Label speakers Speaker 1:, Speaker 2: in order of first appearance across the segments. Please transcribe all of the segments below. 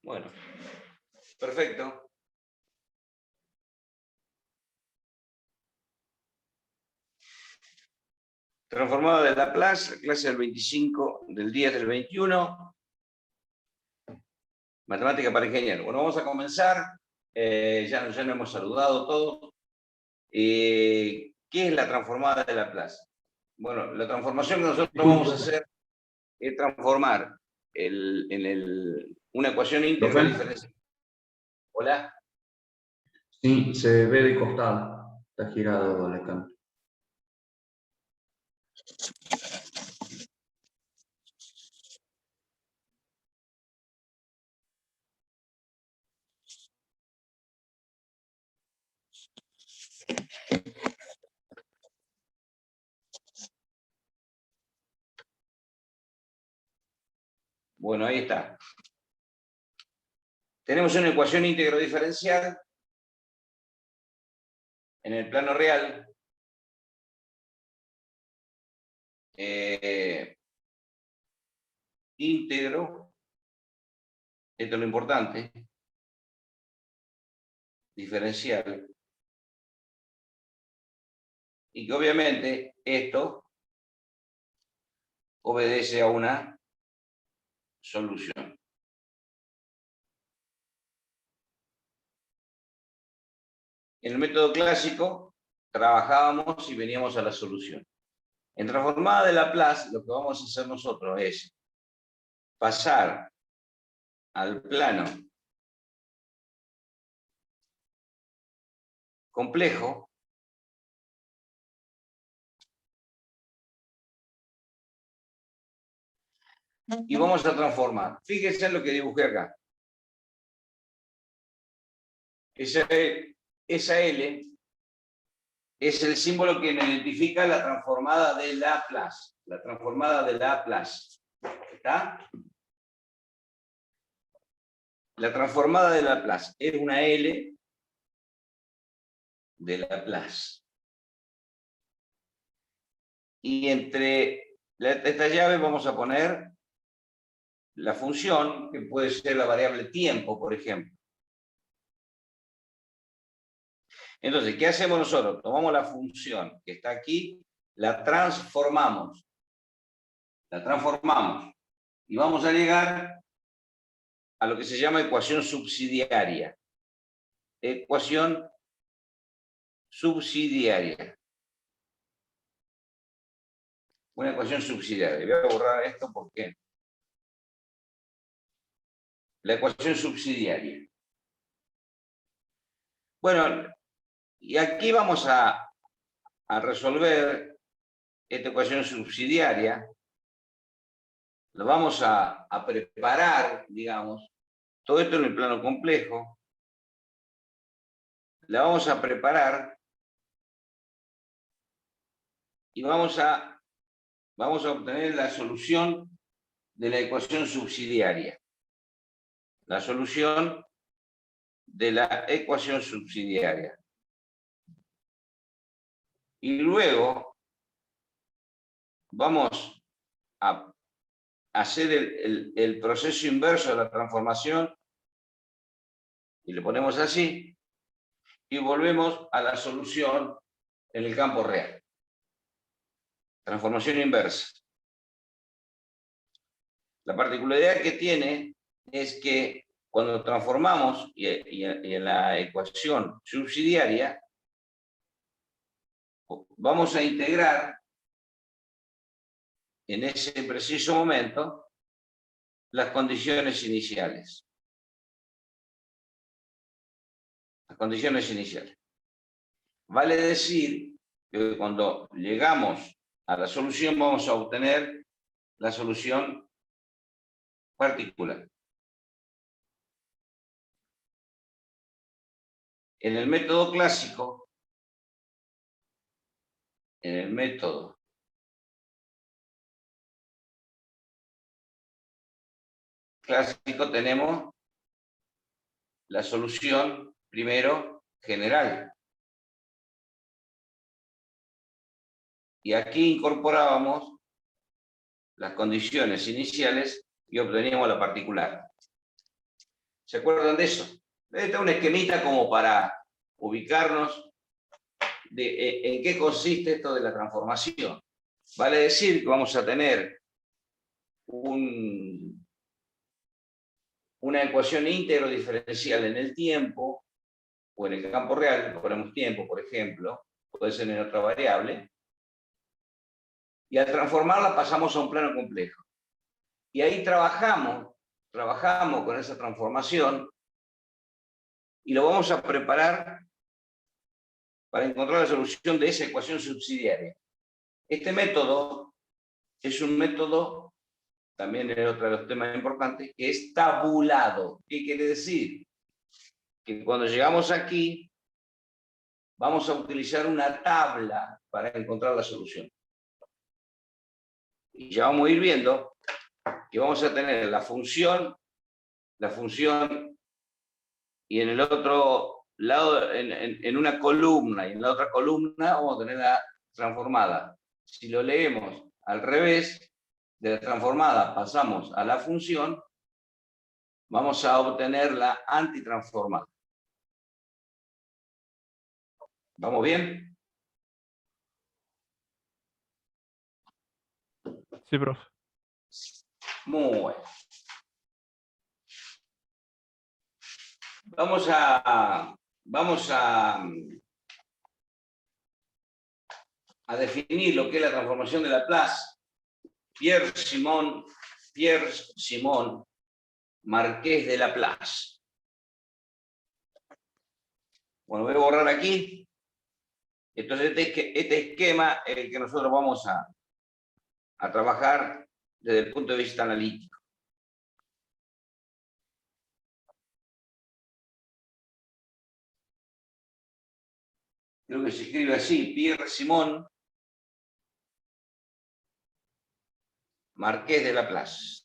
Speaker 1: Bueno, perfecto. Transformado de Laplace, clase del 25 del 10 del 21. Matemática para ingenieros. Bueno, vamos a comenzar. Ya nos hemos saludado todos. ¿Qué es la transformada de Laplace? Bueno, la transformación que nosotros vamos a hacer es transformar una ecuación íntegra diferencial. Hola.
Speaker 2: Sí, se ve de costado. Está girado la cámara.
Speaker 1: Bueno, ahí está. Tenemos una ecuación íntegro diferencial en el plano real. Íntegro, esto es lo importante, diferencial, y que obviamente esto obedece a una solución. En el método clásico trabajábamos y veníamos a la solución. En transformada de Laplace, lo que vamos a hacer nosotros es pasar al plano complejo y vamos a transformar. Fíjense en lo que dibujé acá. Esa L es el símbolo que identifica la transformada de Laplace. La transformada de Laplace. ¿Está? La transformada de Laplace es una L de Laplace. Y entre esta llave vamos a poner la función, que puede ser la variable tiempo, por ejemplo. Entonces, ¿qué hacemos nosotros? Tomamos la función que está aquí, la transformamos. La transformamos. Y vamos a llegar a lo que se llama ecuación subsidiaria. Ecuación subsidiaria. Una ecuación subsidiaria. Voy a borrar esto porque la ecuación subsidiaria. Bueno, y aquí vamos a resolver esta ecuación subsidiaria. Lo vamos a preparar, digamos, todo esto en el plano complejo. La vamos a preparar y vamos a obtener la solución de la ecuación subsidiaria. La solución de la ecuación subsidiaria. Y luego vamos a hacer el proceso inverso de la transformación y le ponemos así y volvemos a la solución en el campo real. Transformación inversa. La particularidad que tiene es que cuando transformamos y en la ecuación subsidiaria vamos a integrar en ese preciso momento las condiciones iniciales. Las condiciones iniciales. Vale decir que cuando llegamos a la solución vamos a obtener la solución particular. En el método clásico, tenemos la solución primero general. Y aquí incorporábamos las condiciones iniciales y obteníamos la particular. ¿Se acuerdan de eso? Este es un esquemita como para ubicarnos en qué consiste esto de la transformación. Vale decir que vamos a tener una ecuación íntegro diferencial en el tiempo, o en el campo real, ponemos tiempo, por ejemplo, puede ser en otra variable, y al transformarla pasamos a un plano complejo. Y ahí trabajamos con esa transformación y lo vamos a preparar para encontrar la solución de esa ecuación subsidiaria. Este método es un método, también es otro de los temas importantes, que es tabulado. ¿Qué quiere decir? Que cuando llegamos aquí, vamos a utilizar una tabla para encontrar la solución. Y ya vamos a ir viendo que vamos a tener la función, y en el otro lado, en una columna, y en la otra columna vamos a tener la transformada. Si lo leemos al revés, de la transformada pasamos a la función, vamos a obtener la antitransformada. ¿Vamos bien?
Speaker 3: Sí, profe.
Speaker 1: Muy bueno. Vamos a definir lo que es la transformación de Laplace. Pierre Simon Marqués de Laplace. Bueno, voy a borrar aquí. Entonces este esquema es el que nosotros vamos a trabajar desde el punto de vista analítico. Creo que se escribe así, Pierre Simon Marqués de Laplace.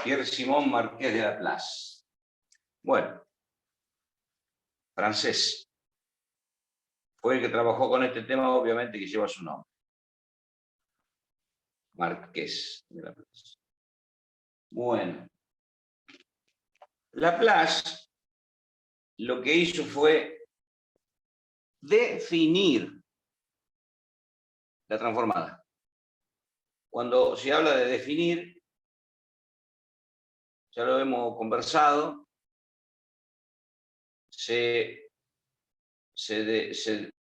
Speaker 1: Pierre Simon Marqués de Laplace. Bueno, francés. Fue el que trabajó con este tema, obviamente, que lleva su nombre. Marqués de Laplace. Bueno. Laplace lo que hizo fue definir la transformada. Cuando se habla de definir, ya lo hemos conversado, se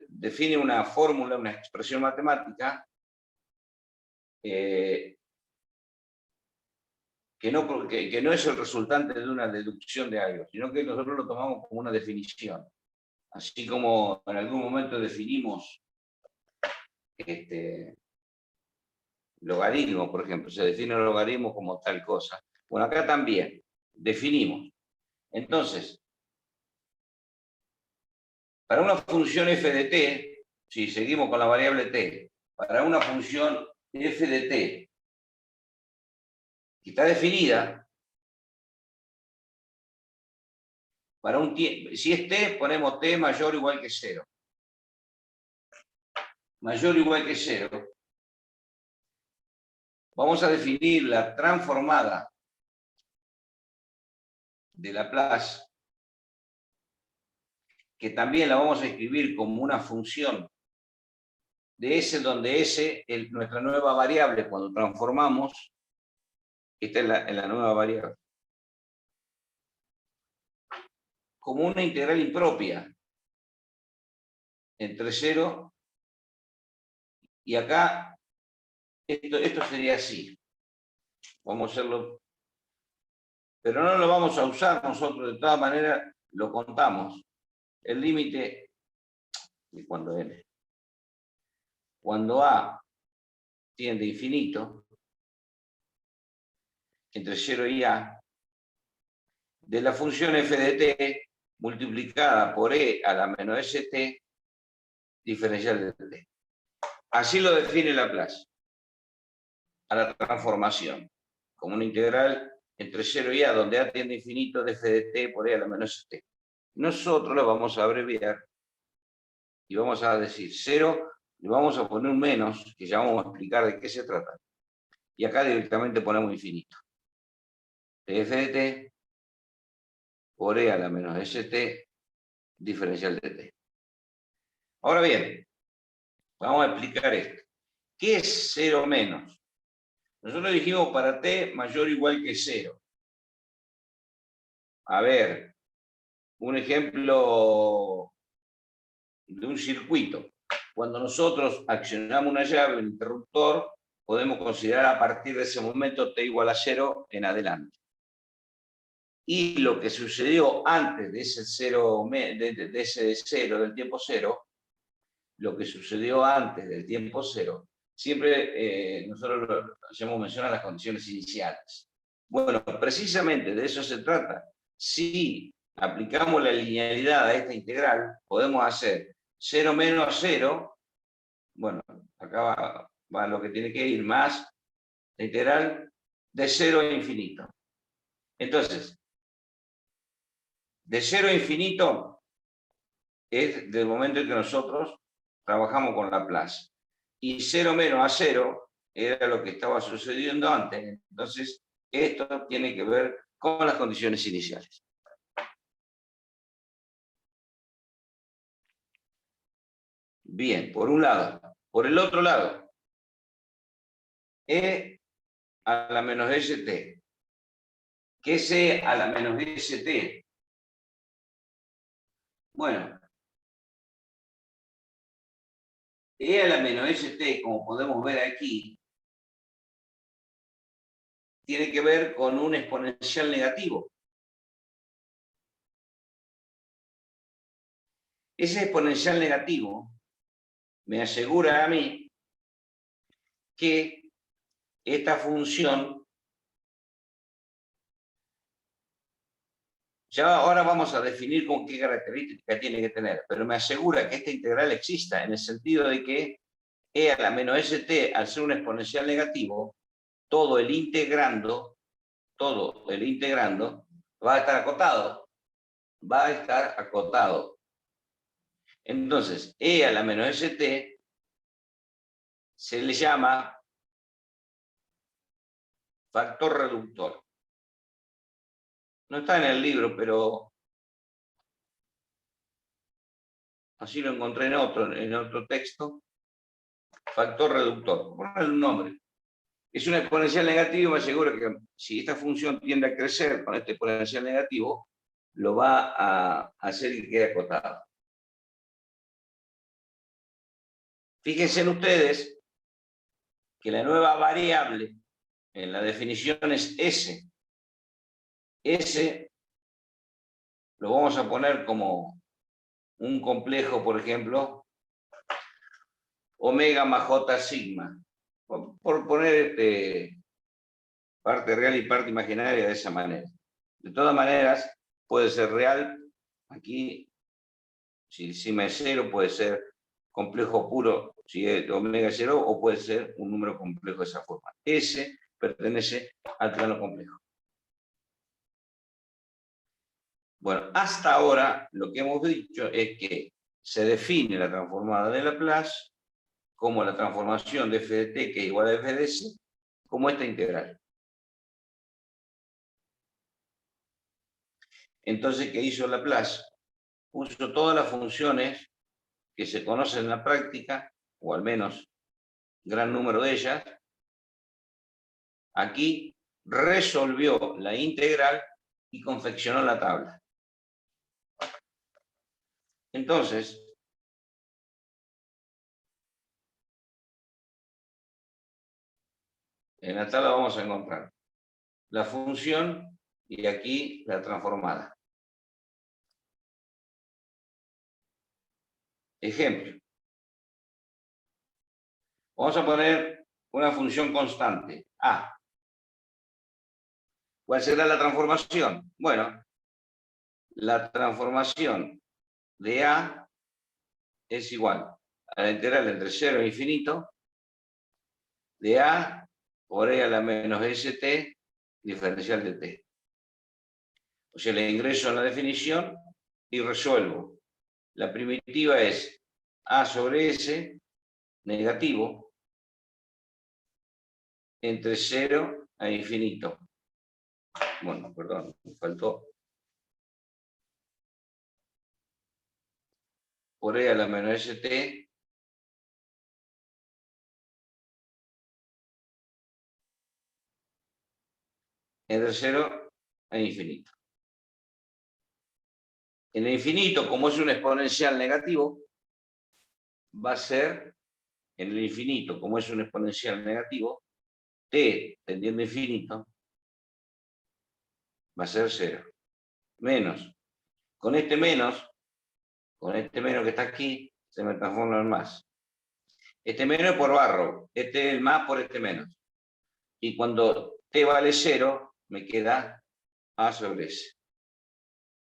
Speaker 1: define una fórmula, una expresión matemática que no es el resultante de una deducción de algo, sino que nosotros lo tomamos como una definición. Así como en algún momento definimos logaritmo, por ejemplo, se define el logaritmo como tal cosa. Bueno, acá también definimos. Entonces, para una función f de t, si seguimos con la variable t, para una función f de t que está definida, para un si es t, ponemos t mayor o igual que 0. Mayor o igual que 0. Vamos a definir la transformada de Laplace, que también la vamos a escribir como una función de S, donde S es nuestra nueva variable. Cuando transformamos, esta es la nueva variable. Como una integral impropia entre 0 y acá, esto sería así. Vamos a hacerlo, pero no lo vamos a usar nosotros, de todas maneras lo contamos. El límite de cuando n. Cuando a tiende a infinito, entre 0 y a, de la función f de t multiplicada por e a la menos st diferencial de t. Así lo define Laplace a la transformación, como una integral entre 0 y a, donde a tiende a infinito de f de t por e a la menos st. Nosotros lo vamos a abreviar y vamos a decir 0 le vamos a poner un menos, que ya vamos a explicar de qué se trata. Y acá directamente ponemos infinito. F de t por E a la menos st diferencial de t. Ahora bien, vamos a explicar esto. ¿Qué es 0 menos? Nosotros dijimos para t mayor o igual que 0. A ver, un ejemplo de un circuito. Cuando nosotros accionamos una llave, un interruptor, podemos considerar a partir de ese momento t igual a 0 en adelante. Y lo que sucedió antes de ese 0, de ese 0, del tiempo 0, lo que sucedió antes del tiempo 0, siempre nosotros hacemos mención a las condiciones iniciales. Bueno, precisamente de eso se trata. Si aplicamos la linealidad a esta integral, podemos hacer 0 menos 0, bueno, acá va lo que tiene que ir, más la integral de 0 a infinito. Entonces, de 0 a infinito es del momento en que nosotros trabajamos con Laplace. Y 0 menos a 0 era lo que estaba sucediendo antes. Entonces, esto tiene que ver con las condiciones iniciales. Bien, por un lado. Por el otro lado, E a la menos st. ¿Qué es E a la menos st? Bueno, E a la menos st, como podemos ver aquí, tiene que ver con un exponencial negativo. Ese exponencial negativo me asegura a mí que esta función, ya ahora vamos a definir con qué característica tiene que tener, pero me asegura que esta integral exista, en el sentido de que e a la menos st, al ser un exponencial negativo, todo el integrando va a estar acotado. Va a estar acotado. Entonces, e a la menos st se le llama factor reductor. No está en el libro, pero así lo encontré en otro texto. Factor reductor. Ponerle un nombre. Es un exponencial negativo, me aseguro que si esta función tiende a crecer con este exponencial negativo, lo va a hacer que quede acotado. Fíjense en ustedes que la nueva variable en la definición es S. S lo vamos a poner como un complejo, por ejemplo, omega más j sigma. Por poner parte real y parte imaginaria de esa manera. De todas maneras, puede ser real. Aquí, si sigma es 0, puede ser complejo puro, si es omega es 0, o puede ser un número complejo de esa forma. S pertenece al plano complejo. Bueno, hasta ahora lo que hemos dicho es que se define la transformada de Laplace como la transformación de f de t, que es igual a f de s, como esta integral. Entonces, ¿qué hizo Laplace? Puso todas las funciones que se conocen en la práctica, o al menos gran número de ellas. Aquí resolvió la integral y confeccionó la tabla. Entonces, en la tabla vamos a encontrar la función y aquí la transformada. Ejemplo. Vamos a poner una función constante, A. ¿Cuál será la transformación? Bueno, la transformación de A es igual a la integral entre 0 e infinito de A por E a la menos st diferencial de t. O sea, le ingreso en la definición y resuelvo. La primitiva es A sobre S negativo entre 0 a infinito. Bueno, perdón, me faltó. Por E a la menos st entre 0 a infinito. En el infinito, como es un exponencial negativo, va a ser, en el infinito, como es un exponencial negativo, t tendiendo a infinito, va a ser 0. Menos. Con este menos que está aquí, se me transforma en más. Este menos es por barro, este es el más por este menos. Y cuando t vale 0, me queda a sobre s,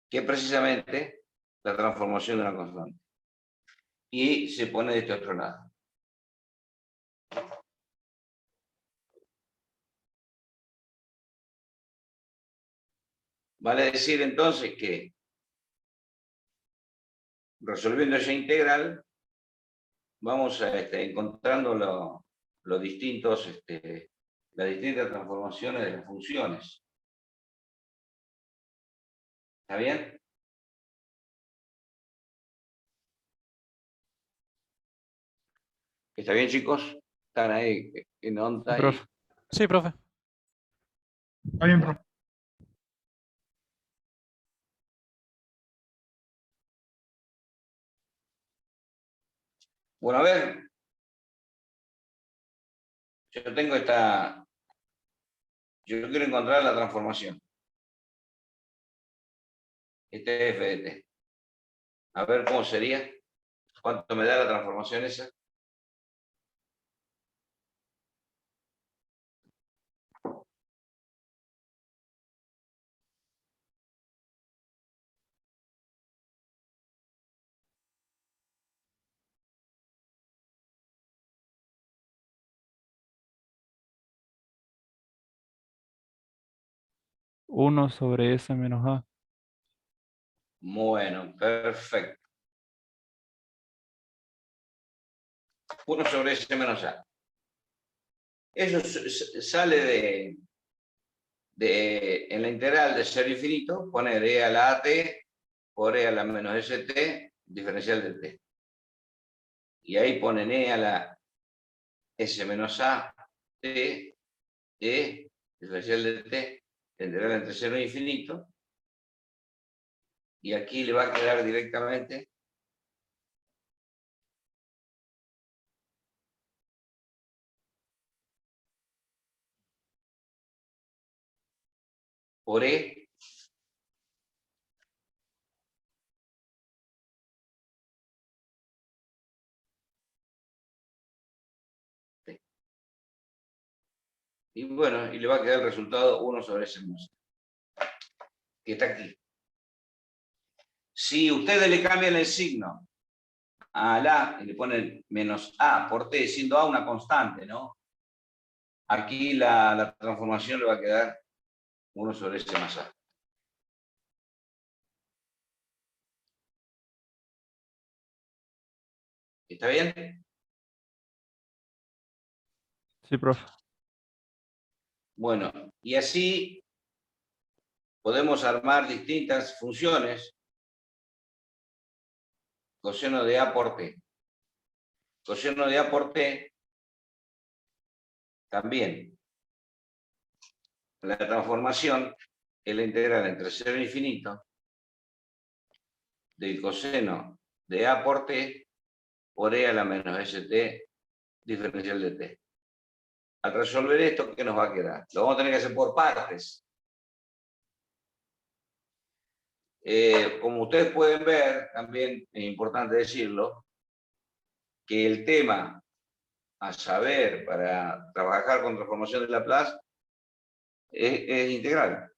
Speaker 1: que es precisamente la transformación de una constante. Y se pone de este otro lado. Vale decir entonces que resolviendo esa integral, vamos a encontrando los distintos, las distintas transformaciones de las funciones. ¿Está bien? ¿Está bien, chicos? ¿Están ahí en onda?
Speaker 3: Sí, profe. Sí, profe.
Speaker 4: Está bien, profe.
Speaker 1: Bueno, a ver. Yo tengo esta... Yo quiero encontrar la transformación. Este es f de t. A ver cómo sería. ¿Cuánto me da la transformación esa?
Speaker 3: Uno sobre S menos A.
Speaker 1: Bueno, perfecto. 1 sobre s menos a. Eso sale en la integral de 0 a infinito, poner e a la at por e a la menos st, diferencial de t. Y ahí ponen e a la s menos a t, e, diferencial de t, integral entre 0 e infinito. Y aquí le va a quedar directamente por e t. Y bueno, y le va a quedar el resultado 1 sobre s menos a, que está aquí. Si ustedes le cambian el signo a la y le ponen menos a por t, siendo a una constante, ¿no? Aquí la transformación le va a quedar 1 sobre s más a. ¿Está bien?
Speaker 3: Sí, profe.
Speaker 1: Bueno, y así podemos armar distintas funciones. Coseno de a por t. Coseno de a por t también. La transformación es la integral entre 0 e infinito del coseno de a por t por e a la menos st diferencial de t. Al resolver esto, ¿qué nos va a quedar? Lo vamos a tener que hacer por partes. Como ustedes pueden ver, también es importante decirlo, que el tema a saber para trabajar con transformación de Laplace es integral.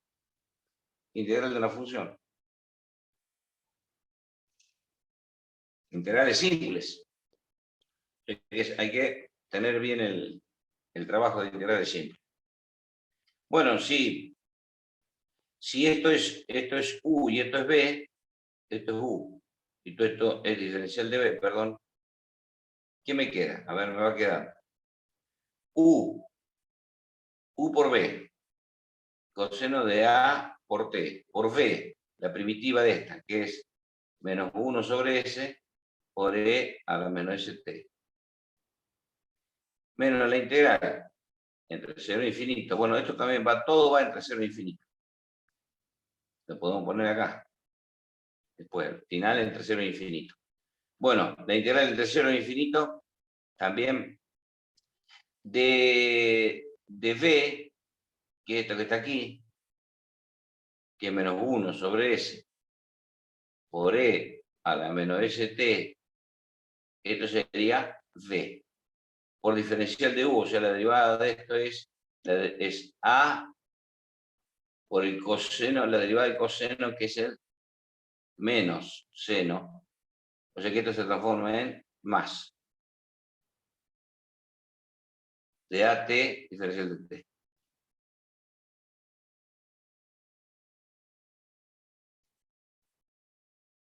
Speaker 1: Integral de una función. Integrales simples. Hay que tener bien el trabajo de integrales simples. Bueno, si esto es U y esto es B, esto es U, y esto es diferencial de B, perdón, ¿Qué me queda? A ver, me va a quedar U por B, coseno de A por T, por B, la primitiva de esta, que es menos 1 sobre S por E a la menos ST. Menos la integral entre 0 e infinito. Bueno, esto también todo va entre 0 e infinito. Lo podemos poner acá. Después, al final entre 0 e infinito. Bueno, la integral entre 0 e infinito también de B, que es esto que está aquí, que es menos 1 sobre S por E a la menos ST, esto sería V. Por diferencial de U, o sea, la derivada de esto es A por el coseno, la derivada del coseno, que es el menos seno. O sea que esto se transforma en más. De AT diferencial de T.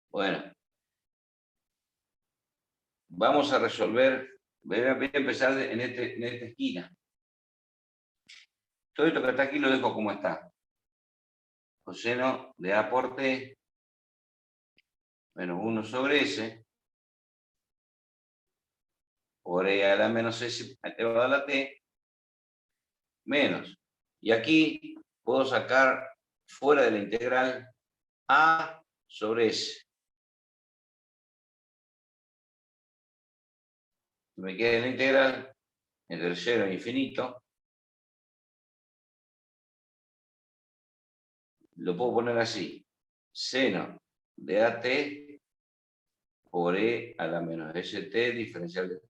Speaker 1: Bueno. Vamos a resolver, voy a empezar en esta esquina. Todo esto que está aquí lo dejo como está. Coseno de A por T menos 1 sobre S por E a la menos S elevado a la T menos. Y aquí puedo sacar fuera de la integral A sobre S. Me queda la integral entre 0 e infinito. Lo puedo poner así. Seno de AT por E a la menos ST diferencial de T.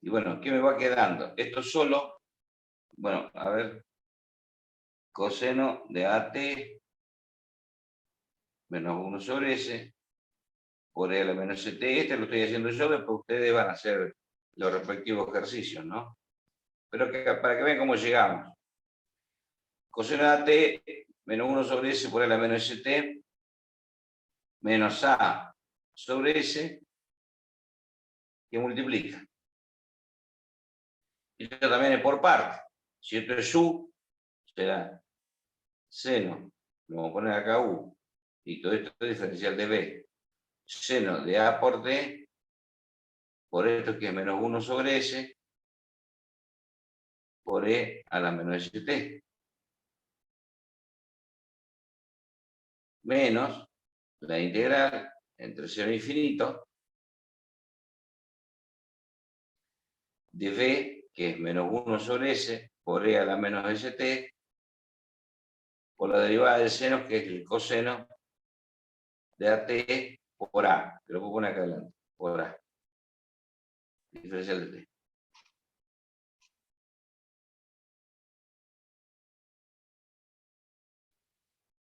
Speaker 1: Y bueno, ¿qué me va quedando? Esto solo, bueno, a ver, coseno de AT menos 1 sobre S por E a la menos ST. Este lo estoy haciendo yo, después ustedes van a hacer los respectivos ejercicios, ¿no? Pero para que vean cómo llegamos. Coseno de AT menos 1 sobre S por E a la menos ST menos A sobre S que multiplica. Y esto también es por parte. Si esto es U, será seno, lo vamos a poner acá U, y todo esto es diferencial de B. Seno de A por D, por esto que es menos 1 sobre S, por E a la menos ST. Menos la integral entre 0 e infinito de B, que es menos 1 sobre S, por E a la menos ST, por la derivada del seno, que es el coseno de AT por A. Que lo puedo poner acá adelante, por A. Diferencial de T.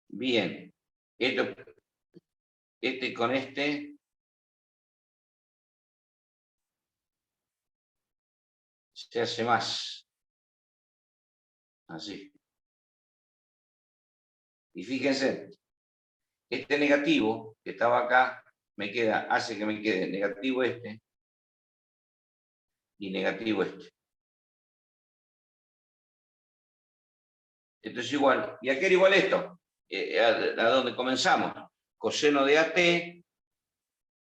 Speaker 1: Bien. Este con este se hace más. Así. Y fíjense, este negativo que estaba acá hace que me quede negativo este y negativo este. Esto es igual. ¿Y a qué era igual esto? A donde comenzamos. Coseno de AT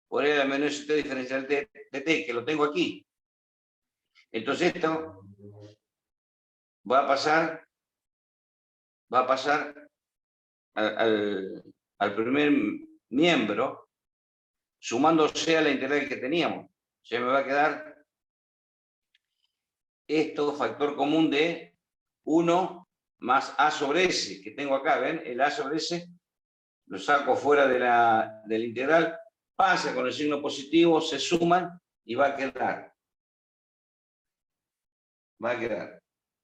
Speaker 1: por E a la menos ST diferencial de T, que lo tengo aquí. Entonces esto va a pasar al primer miembro, sumándose a la integral que teníamos. Se me va a quedar esto, factor común de 1 más A sobre S, que tengo acá, ¿ven? El A sobre S lo saco fuera de la integral, pasa con el signo positivo, se suman y va a quedar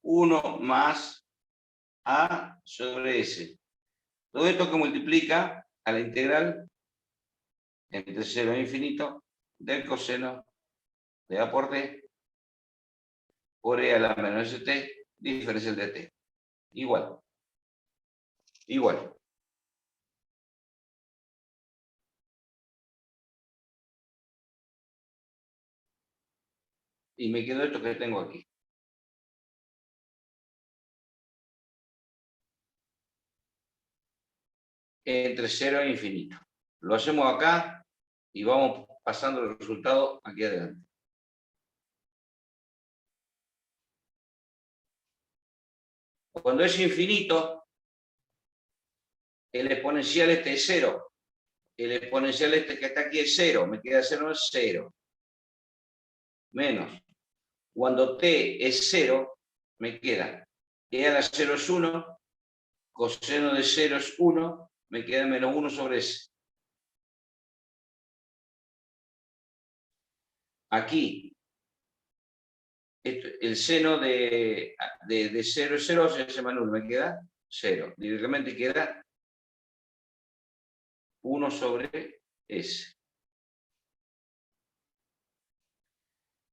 Speaker 1: 1 más A sobre S. Todo esto que multiplica a la integral entre 0 e infinito del coseno de A por D por E a la menos ST diferencial de T. Igual. Y me quedó esto que tengo aquí. Entre 0 e infinito. Lo hacemos acá y vamos pasando el resultado aquí adelante. Cuando es infinito, el exponencial este es 0. El exponencial este que está aquí es 0. Me queda 0 es 0. Menos. Cuando t es 0, me queda e a la 0 es 1, coseno de 0 es 1, me queda menos 1 sobre s. Aquí, el seno de 0 es 0, se me anula, me queda 0. Directamente queda 1 sobre s.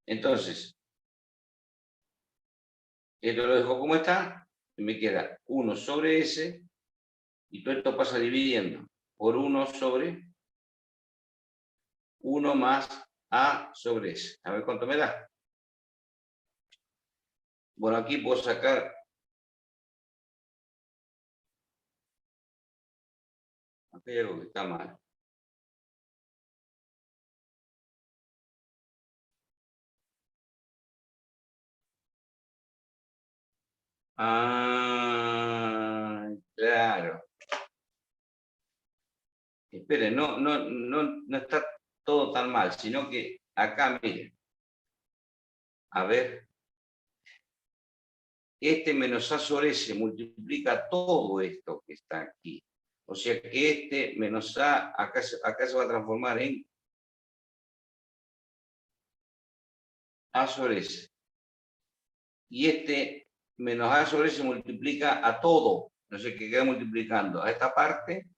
Speaker 1: Entonces, esto lo dejo como está, y me queda 1 sobre s, y todo esto pasa dividiendo por 1 sobre 1 más a sobre s. A ver cuánto me da. Bueno, aquí puedo sacar aquí hay algo que está mal. Ah, claro. Esperen, no está todo tan mal, sino que acá, miren. A ver. Este menos a sobre s multiplica todo esto que está aquí. O sea que este menos a, acá se va a transformar en a sobre s. Y este menos a sobre s multiplica a todo. No sé qué queda multiplicando a esta parte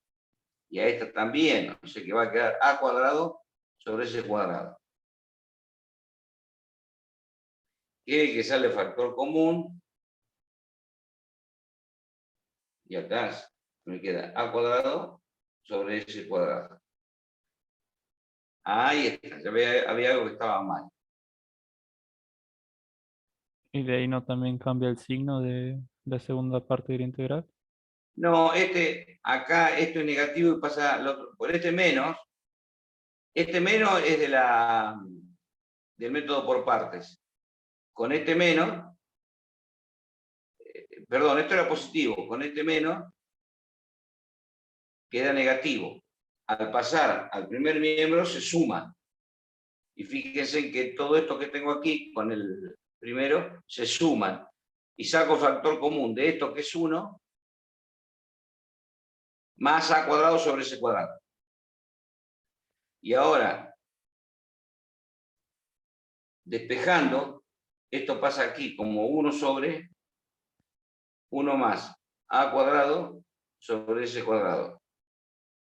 Speaker 1: y a esta también. O sea que va a quedar a cuadrado sobre s cuadrado. Que sale factor común. Y acá me queda a cuadrado sobre s cuadrado. Ahí está. Ya había algo que estaba mal.
Speaker 3: Y de ahí no también cambia el signo de la segunda parte de la integral.
Speaker 1: No, acá esto es negativo y pasa al otro. Por este menos es del método por partes. Con este menos, perdón, esto era positivo, con este menos queda negativo. Al pasar al primer miembro se suma. Y fíjense que todo esto que tengo aquí con el primero se suman. Y saco factor común de esto que es 1 más a cuadrado sobre s cuadrado. Y ahora, despejando, esto pasa aquí como 1 sobre 1 más a cuadrado sobre s cuadrado.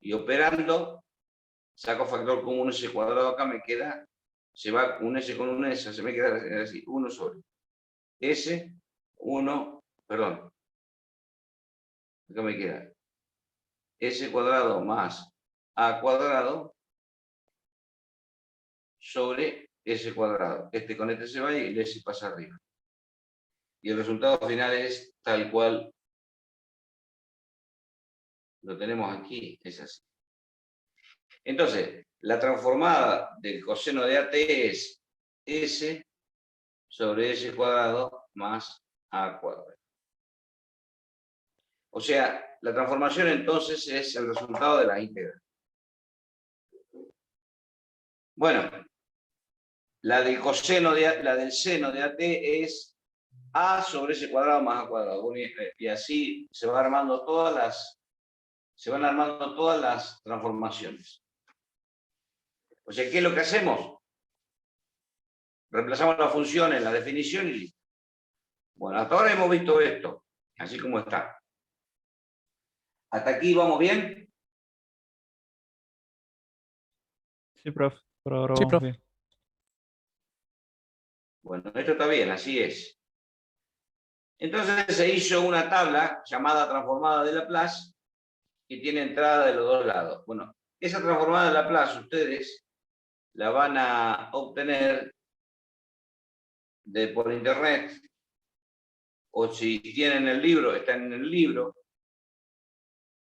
Speaker 1: Y operando, saco factor común s cuadrado acá, me queda, se va un s con un s, se me queda así, 1 sobre s, 1, perdón, acá me queda s cuadrado más a cuadrado sobre s cuadrado. Este con este se va y el s pasa arriba. Y el resultado final es tal cual lo tenemos aquí, es así. Entonces, la transformada del coseno de AT es s sobre s cuadrado más a cuadrado. O sea, la transformación entonces es el resultado de la íntegra. Bueno, la del seno de AT es a sobre s cuadrado más a cuadrado. Y así se van armando todas las transformaciones. O sea, ¿qué es lo que hacemos? Reemplazamos la función en la definición y listo. Bueno, hasta ahora hemos visto esto, así como está. ¿Hasta aquí vamos bien?
Speaker 3: Sí, profe. Por ahora
Speaker 5: Sí,
Speaker 3: vamos
Speaker 5: profe.
Speaker 3: bien.
Speaker 1: Bueno, esto está bien, así es. Entonces se hizo una tabla llamada transformada de Laplace que tiene entrada de los dos lados. Bueno, esa transformada de Laplace ustedes la van a obtener por internet, o si tienen el libro, están en el libro.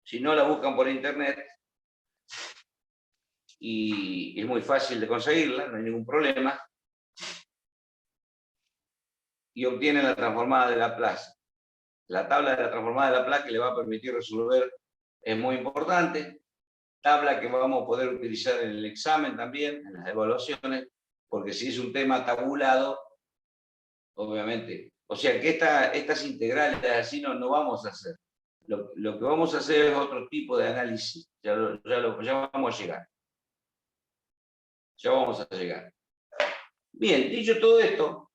Speaker 1: Si no, la buscan por internet y es muy fácil de conseguirla, no hay ningún problema. Y obtienen la transformada de Laplace. La tabla de la transformada de Laplace que le va a permitir resolver es muy importante. Tabla que vamos a poder utilizar en el examen también, en las evaluaciones, porque si es un tema tabulado, obviamente. O sea que estas integrales así no vamos a hacer. Lo que vamos a hacer es otro tipo de análisis. Ya vamos a llegar. Ya vamos a llegar. Bien, dicho todo esto,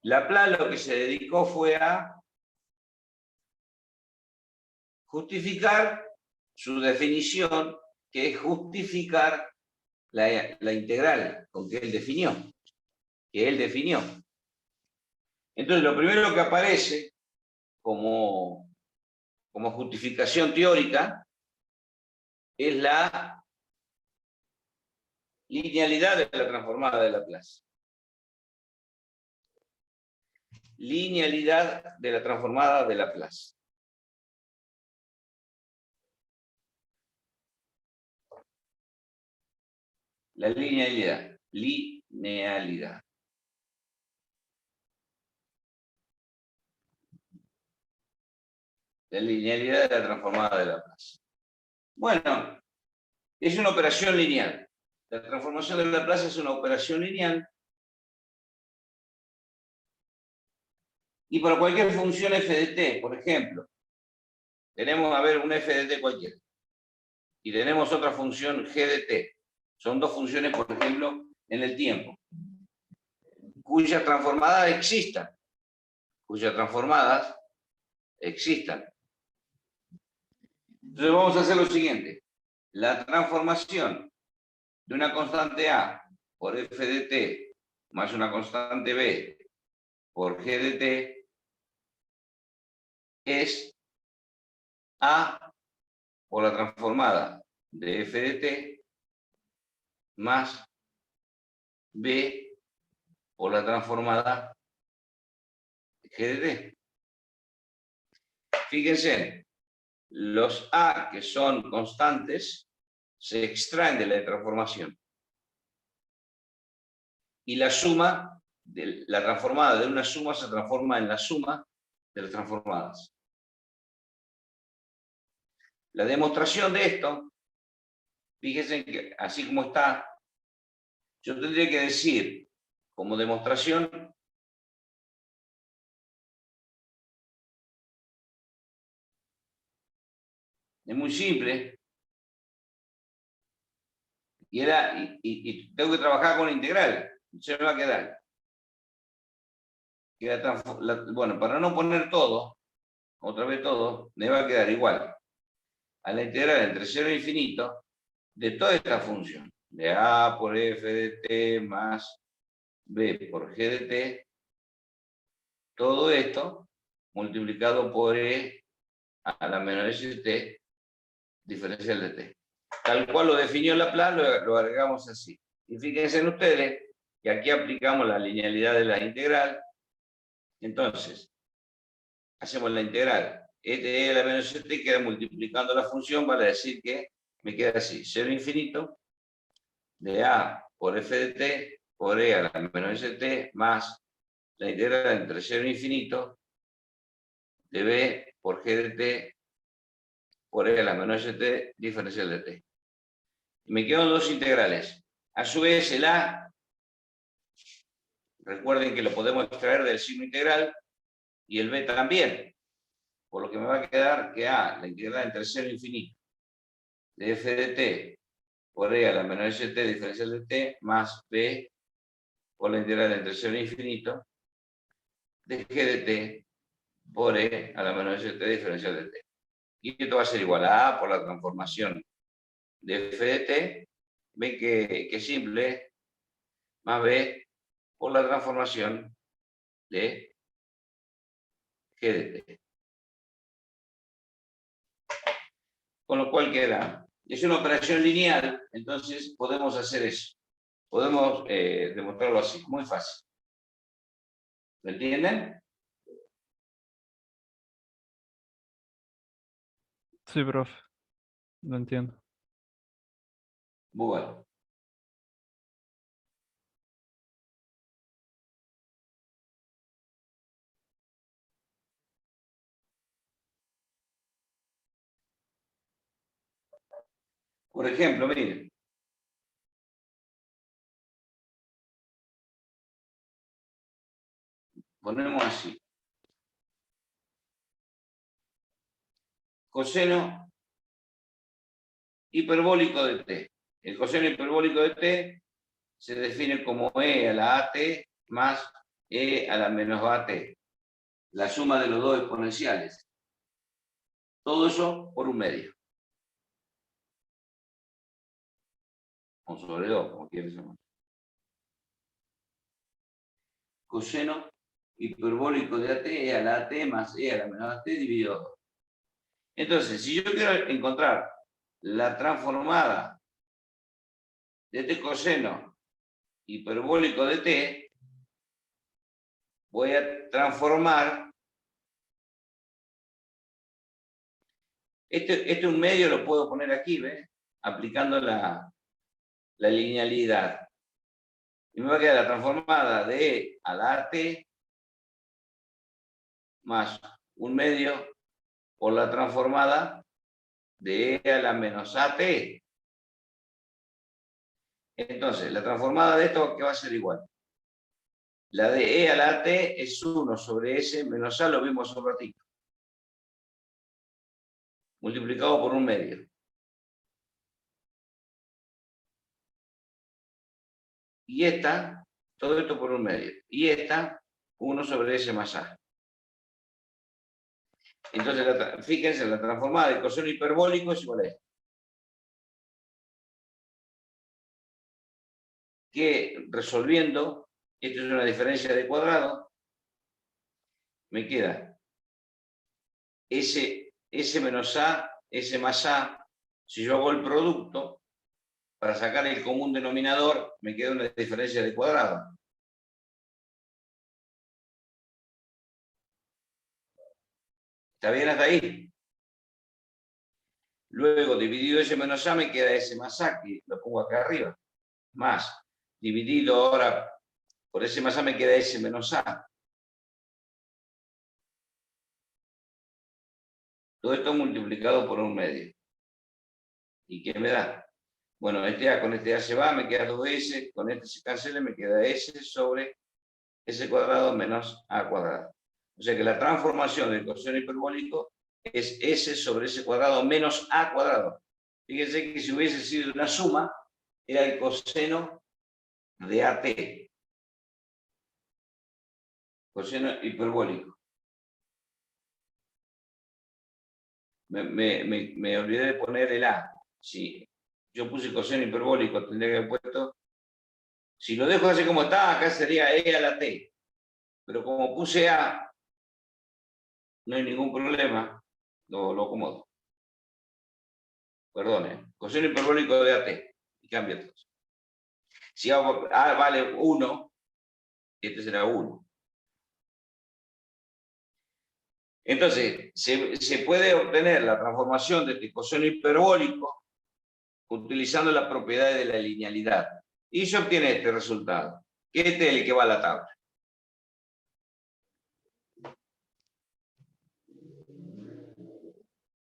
Speaker 1: Laplace lo que se dedicó fue a justificar su definición, que es justificar la integral con que él definió. Entonces, lo primero que aparece como justificación teórica es la linealidad de la transformada de Laplace. Linealidad de la transformada de Laplace. La linealidad. Linealidad. La linealidad de la transformada de Laplace. Bueno, es una operación lineal. La transformación de Laplace es una operación lineal. Y para cualquier función f de t, por ejemplo, tenemos, a ver, un f de t cualquiera. Y tenemos otra función g de t. Son dos funciones, por ejemplo, en el tiempo, cuyas transformadas existan. Entonces vamos a hacer lo siguiente. La transformación de una constante a por f de t más una constante b por g de t es a por la transformada de f de t más b por la transformada de g de t. Fíjense, los a que son constantes se extraen de la transformación. Y la suma, la transformada de una suma se transforma en la suma de las transformadas. La demostración de esto, fíjense que así como está, yo tendría que decir como demostración es muy simple y tengo que trabajar con integral. Se me va a quedar. Bueno, para no poner todo, otra vez todo, me va a quedar igual a la integral entre 0 e infinito de toda esta función, de a por f de t más b por g de t, todo esto multiplicado por e a la menor st diferencial de t. Tal cual lo definió Laplace, lo agregamos así. Y fíjense en ustedes que aquí aplicamos la linealidad de la integral. Entonces, hacemos la integral. E a la menos st queda multiplicando la función para decir que me queda así. 0 infinito de a por f de t por e a la menos st más la integral entre 0 e infinito de b por g de t por e a la menos st diferencial de t. Y me quedan dos integrales. A su vez, el a, recuerden que lo podemos extraer del signo integral, y el b también. Por lo que me va a quedar que a, la integral entre 0 e infinito de f de t por e a la menor st diferencial de t más b por la integral entre 0 e infinito de g de t por e a la menor st diferencial de t. Y esto va a ser igual a a por la transformación de f de t, ven que es simple, más b por la transformación de g de t. Con lo cual queda, es una operación lineal, entonces podemos hacer eso. Podemos demostrarlo así, muy fácil. ¿Lo entienden?
Speaker 3: Sí, profe. Lo entiendo.
Speaker 1: Bueno. Por ejemplo, miren. Ponemos así. Coseno hiperbólico de t. El coseno hiperbólico de t se define como e a la at más e a la menos at. La suma de los dos exponenciales. Todo eso por un medio. O sobre 2, como quieras llamar. Coseno hiperbólico de at e a la at más e a la menos at dividido 2. Entonces, si yo quiero encontrar la transformada de este coseno hiperbólico de t, voy a transformar. Este un medio lo puedo poner aquí, ¿ves? Aplicando la linealidad. Y me va a quedar la transformada de e a la at más un medio por la transformada de e a la menos at. Entonces, la transformada de esto, ¿qué va a ser igual? La de e a la at es 1 sobre s menos a, lo vimos hace un ratito. Multiplicado por un medio. Y esta, todo esto por un medio. Y esta, 1 sobre s más a. Entonces, fíjense, la transformada del coseno hiperbólico es igual a esto. Que resolviendo, esto es una diferencia de cuadrado, me queda S menos A, S más A. Si yo hago el producto, para sacar el común denominador, me queda una diferencia de cuadrado. ¿Está bien hasta ahí? Luego, dividido S menos A, me queda S más A, que lo pongo acá arriba. Más, dividido ahora por S más A, me queda S menos A. Todo esto multiplicado por un medio. ¿Y qué me da? Bueno, este A con este A se va, me queda 2S, con este se cancela, me queda S sobre S cuadrado menos A cuadrado. O sea que la transformación del coseno hiperbólico es S sobre S cuadrado menos A cuadrado. Fíjense que si hubiese sido una suma, era el coseno de AT. Coseno hiperbólico. Me olvidé de poner el A. Si yo puse coseno hiperbólico, tendría que haber puesto. Si lo dejo así como está, acá sería E a la T. Pero como puse A, no hay ningún problema, lo acomodo. Perdón, coseno hiperbólico de AT. Y cambia todo. Si hago A vale 1, este será 1. Entonces, se puede obtener la transformación de este coseno hiperbólico utilizando las propiedades de la linealidad. Y se obtiene este resultado, que este es el que va a la tabla.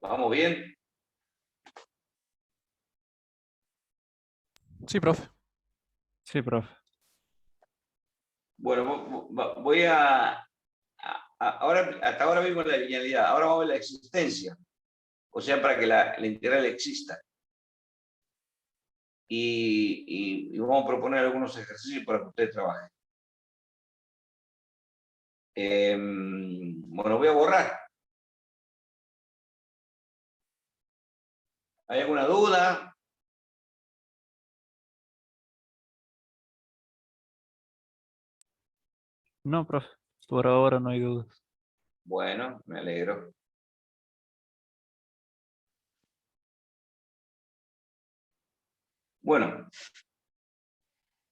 Speaker 1: ¿Vamos bien?
Speaker 5: Sí, profe.
Speaker 3: Sí, profe.
Speaker 1: Bueno, voy a ahora, hasta ahora vimos la linealidad, ahora vamos a ver la existencia. O sea, para que la integral exista. Y vamos a proponer algunos ejercicios para que ustedes trabajen. Bueno, voy a borrar. ¿Hay alguna duda?
Speaker 3: No, profe. Por ahora no hay dudas.
Speaker 1: Bueno, me alegro. Bueno,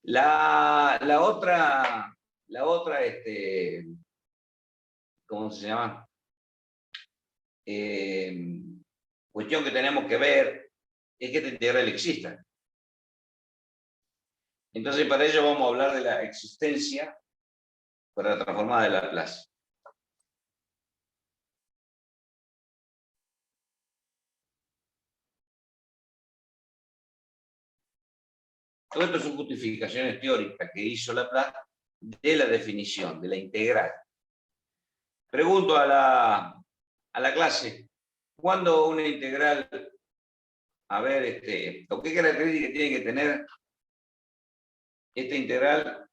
Speaker 1: la otra la otra, ¿cómo se llama? Cuestión que tenemos que ver es que esta integral exista. Entonces, para ello vamos a hablar de la existencia para la transformada de Laplace. Todo esto son justificaciones teóricas que hizo Laplace de la definición, de la integral. Pregunto a la clase, ¿cuándo una integral, a ver, o qué características tiene que tener esta integral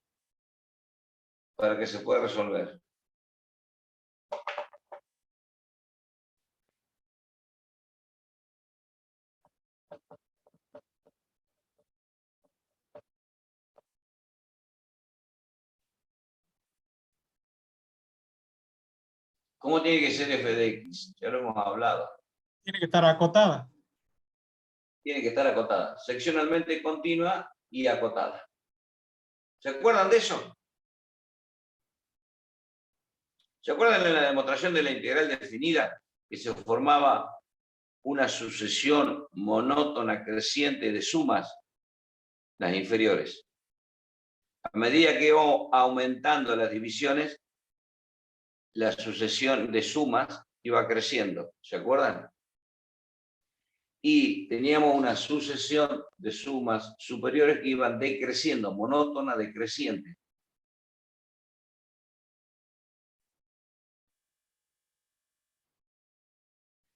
Speaker 1: para que se pueda resolver? ¿Cómo tiene que ser f de x? Ya lo hemos hablado.
Speaker 4: Tiene que estar acotada.
Speaker 1: Tiene que estar acotada, seccionalmente continua y acotada. ¿Se acuerdan de eso? ¿Se acuerdan de la demostración de la integral definida? Que se formaba una sucesión monótona creciente de sumas, las inferiores. A medida que iba aumentando las divisiones, la sucesión de sumas iba creciendo. ¿Se acuerdan? Y teníamos una sucesión de sumas superiores que iban decreciendo, monótona decreciente.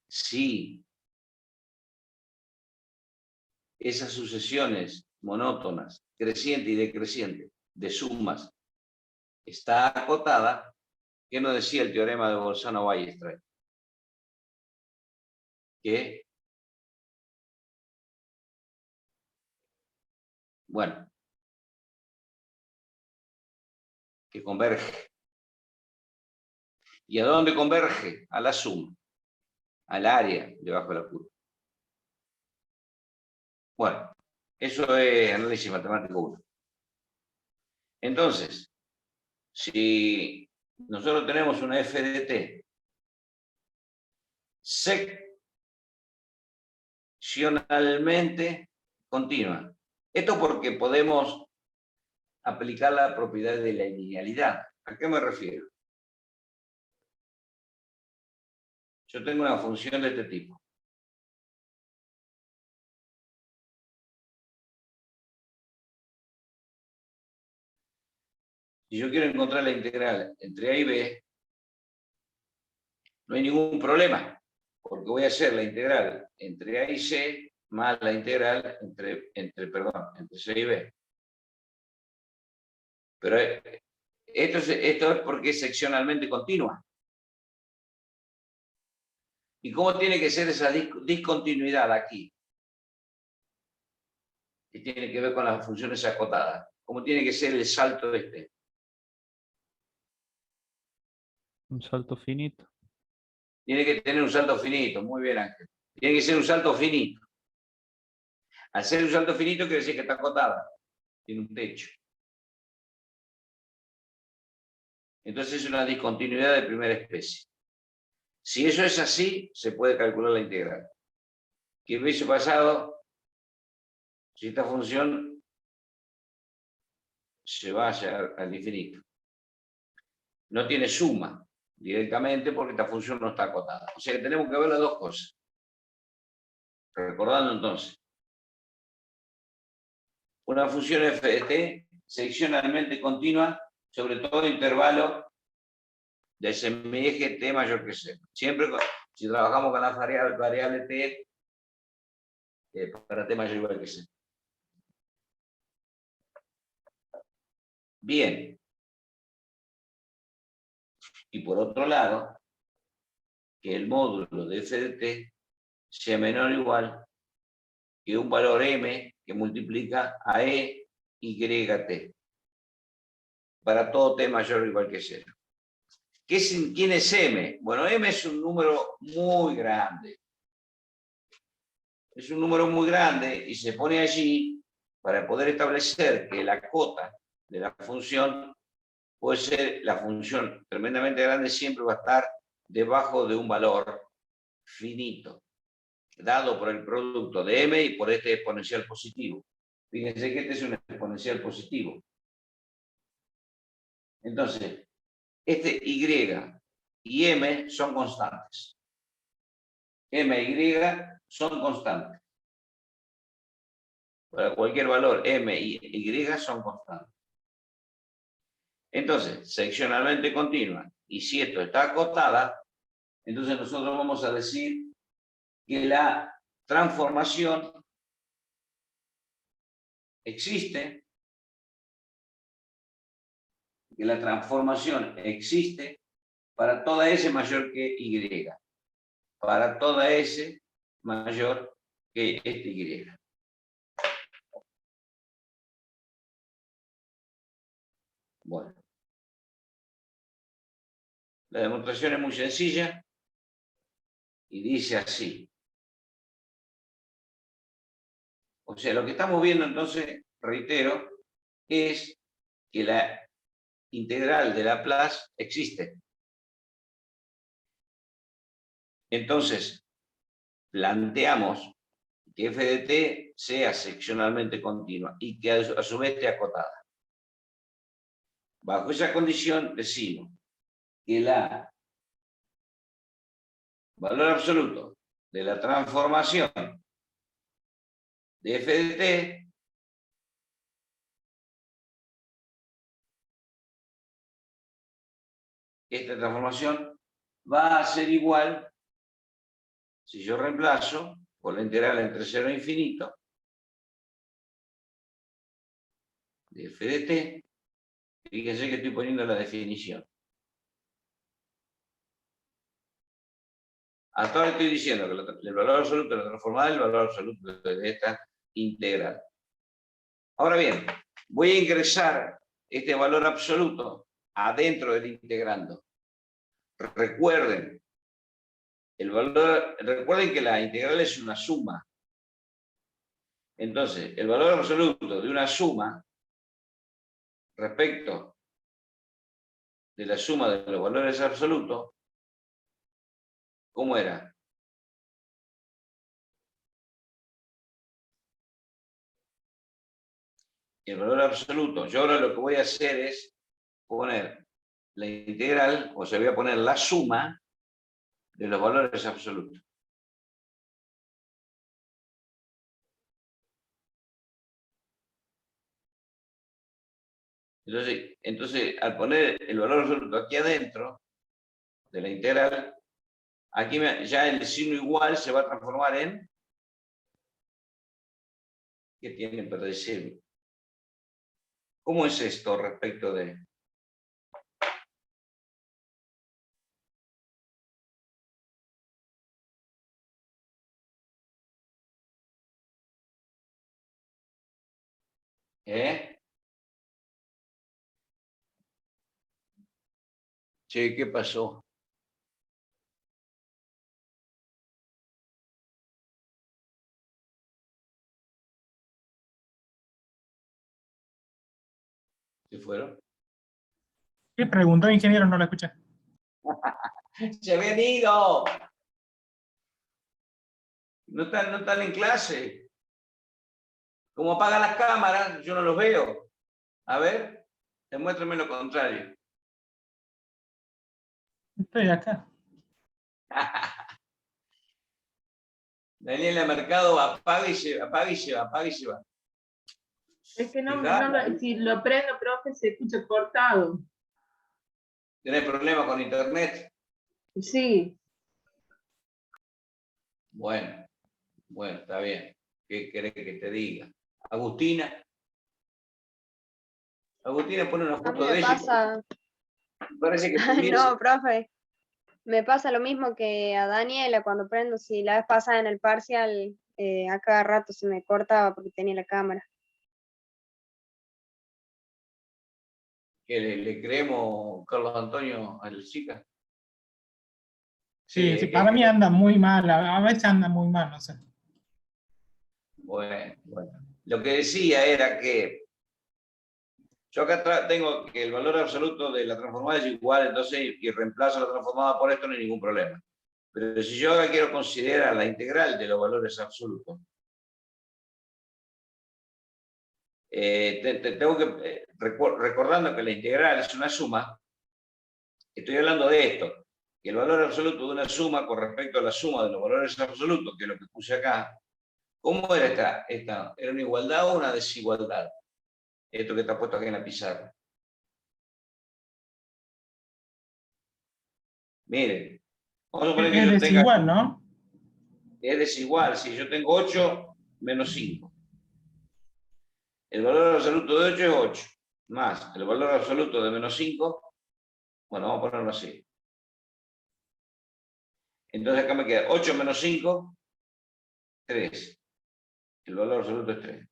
Speaker 1: Sí, esas sucesiones monótonas, creciente y decreciente, de sumas, está acotada, ¿qué nos decía el teorema de Bolzano-Weierstrass? Que, bueno, que converge. ¿Y a dónde converge? A la suma, al área debajo de la curva. Bueno, eso es análisis matemático 1. Entonces, si nosotros tenemos una f de t seccionalmente continua, esto porque podemos aplicar la propiedad de la linealidad. ¿A qué me refiero? Yo tengo una función de este tipo. Si yo quiero encontrar la integral entre A y B, no hay ningún problema, porque voy a hacer la integral entre A y C más la integral entre C y B. Pero esto es porque es seccionalmente continua. ¿Y cómo tiene que ser esa discontinuidad aquí? Que tiene que ver con las funciones acotadas. ¿Cómo tiene que ser el salto este?
Speaker 3: Un salto finito.
Speaker 1: Tiene que tener un salto finito. Muy bien, Ángel. Tiene que ser un salto finito. Al ser un salto finito quiere decir que está acotada. Tiene un techo. Entonces es una discontinuidad de primera especie. Si eso es así, se puede calcular la integral. ¿Qué hubiese pasado si esta función se vaya al infinito? No tiene suma directamente porque esta función no está acotada. O sea que tenemos que ver las dos cosas. Recordando entonces, una función f de t seccionalmente continua sobre todo intervalo de semieje t mayor que 0. Siempre, si trabajamos con la variable t, para t mayor o igual que 0. Bien. Y por otro lado, que el módulo de f de t sea menor o igual que un valor m que multiplica a e y t para todo t mayor o igual que 0. ¿Quién es m? Bueno, m es un número muy grande. Es un número muy grande y se pone allí para poder establecer que la cota de la función puede ser la función tremendamente grande, siempre va a estar debajo de un valor finito, dado por el producto de m y por este exponencial positivo. Fíjense que este es un exponencial positivo. Entonces, este y y m son constantes. M y son constantes. Para cualquier valor, m y y son constantes. Entonces, seccionalmente continua, y si esto está acotada, entonces nosotros vamos a decir que la transformación existe, para toda S mayor que Y. Para toda S mayor que este Y. Bueno. La demostración es muy sencilla y dice así. O sea, lo que estamos viendo entonces, reitero, es que la integral de Laplace existe. Entonces, planteamos que f de t sea seccionalmente continua y que a su vez esté acotada. Bajo esa condición decimos que el valor absoluto de la transformación de f de t esta transformación va a ser igual si yo reemplazo por la integral entre 0 e infinito de f de t. Fíjense que estoy poniendo la definición. Hasta ahora estoy diciendo que el valor absoluto de la transformada es el valor absoluto de esta integral. Ahora bien, voy a ingresar este valor absoluto adentro del integrando. Recuerden que la integral es una suma. Entonces, el valor absoluto de una suma respecto de la suma de los valores absolutos, ¿cómo era? El valor absoluto. Yo ahora lo que voy a hacer es poner la integral, o sea, voy a poner la suma de los valores absolutos. Entonces, al poner el valor absoluto aquí adentro de la integral, aquí ya el signo igual se va a transformar en ¿qué tiene para decir? ¿Cómo es esto respecto de? Che, ¿qué pasó? ¿Se fueron?
Speaker 4: ¿Qué preguntó, ingeniero? No lo escuché.
Speaker 1: ¡Se habían ido! No están en clase. Como apagan las cámaras, yo no los veo. A ver, demuéstrame lo contrario.
Speaker 4: Estoy acá.
Speaker 1: Daniela Mercado apaga y se va.
Speaker 5: Es que no,
Speaker 1: Fijá.
Speaker 5: si lo prendo, profe, se escucha cortado.
Speaker 1: ¿Tenés problemas con internet?
Speaker 5: Sí.
Speaker 1: Bueno, está bien. ¿Qué querés que te diga? Agustina pone una
Speaker 6: A mí
Speaker 1: foto de
Speaker 6: me
Speaker 1: ella.
Speaker 6: pasa,
Speaker 1: Parece que estuviese.
Speaker 6: no, profe, me pasa lo mismo que a Daniela cuando prendo, si la vez pasada en el parcial, a cada rato se me cortaba porque tenía la cámara.
Speaker 1: Que le creemos, Carlos Antonio, a la chica.
Speaker 4: Sí, para mí anda muy mal, a veces anda muy mal, no sé.
Speaker 1: Bueno. Lo que decía era que Yo acá tengo que el valor absoluto de la transformada es igual, entonces, y reemplazo la transformada por esto, no hay ningún problema. Pero si yo ahora quiero considerar la integral de los valores absolutos, tengo que, recordando que la integral es una suma, estoy hablando de esto, que el valor absoluto de una suma con respecto a la suma de los valores absolutos, que es lo que puse acá, ¿cómo era esta? ¿Era una igualdad o una desigualdad? Esto que está puesto aquí en la pizarra. Miren, vamos a suponer que
Speaker 4: Es
Speaker 1: yo
Speaker 4: desigual,
Speaker 1: tenga...
Speaker 4: ¿no?
Speaker 1: Es desigual, si yo tengo 8 menos 5. El valor absoluto de 8 es 8, más el valor absoluto de menos 5, bueno, vamos a ponerlo así. Entonces acá me queda 8 menos 5, 3. El valor absoluto es 3.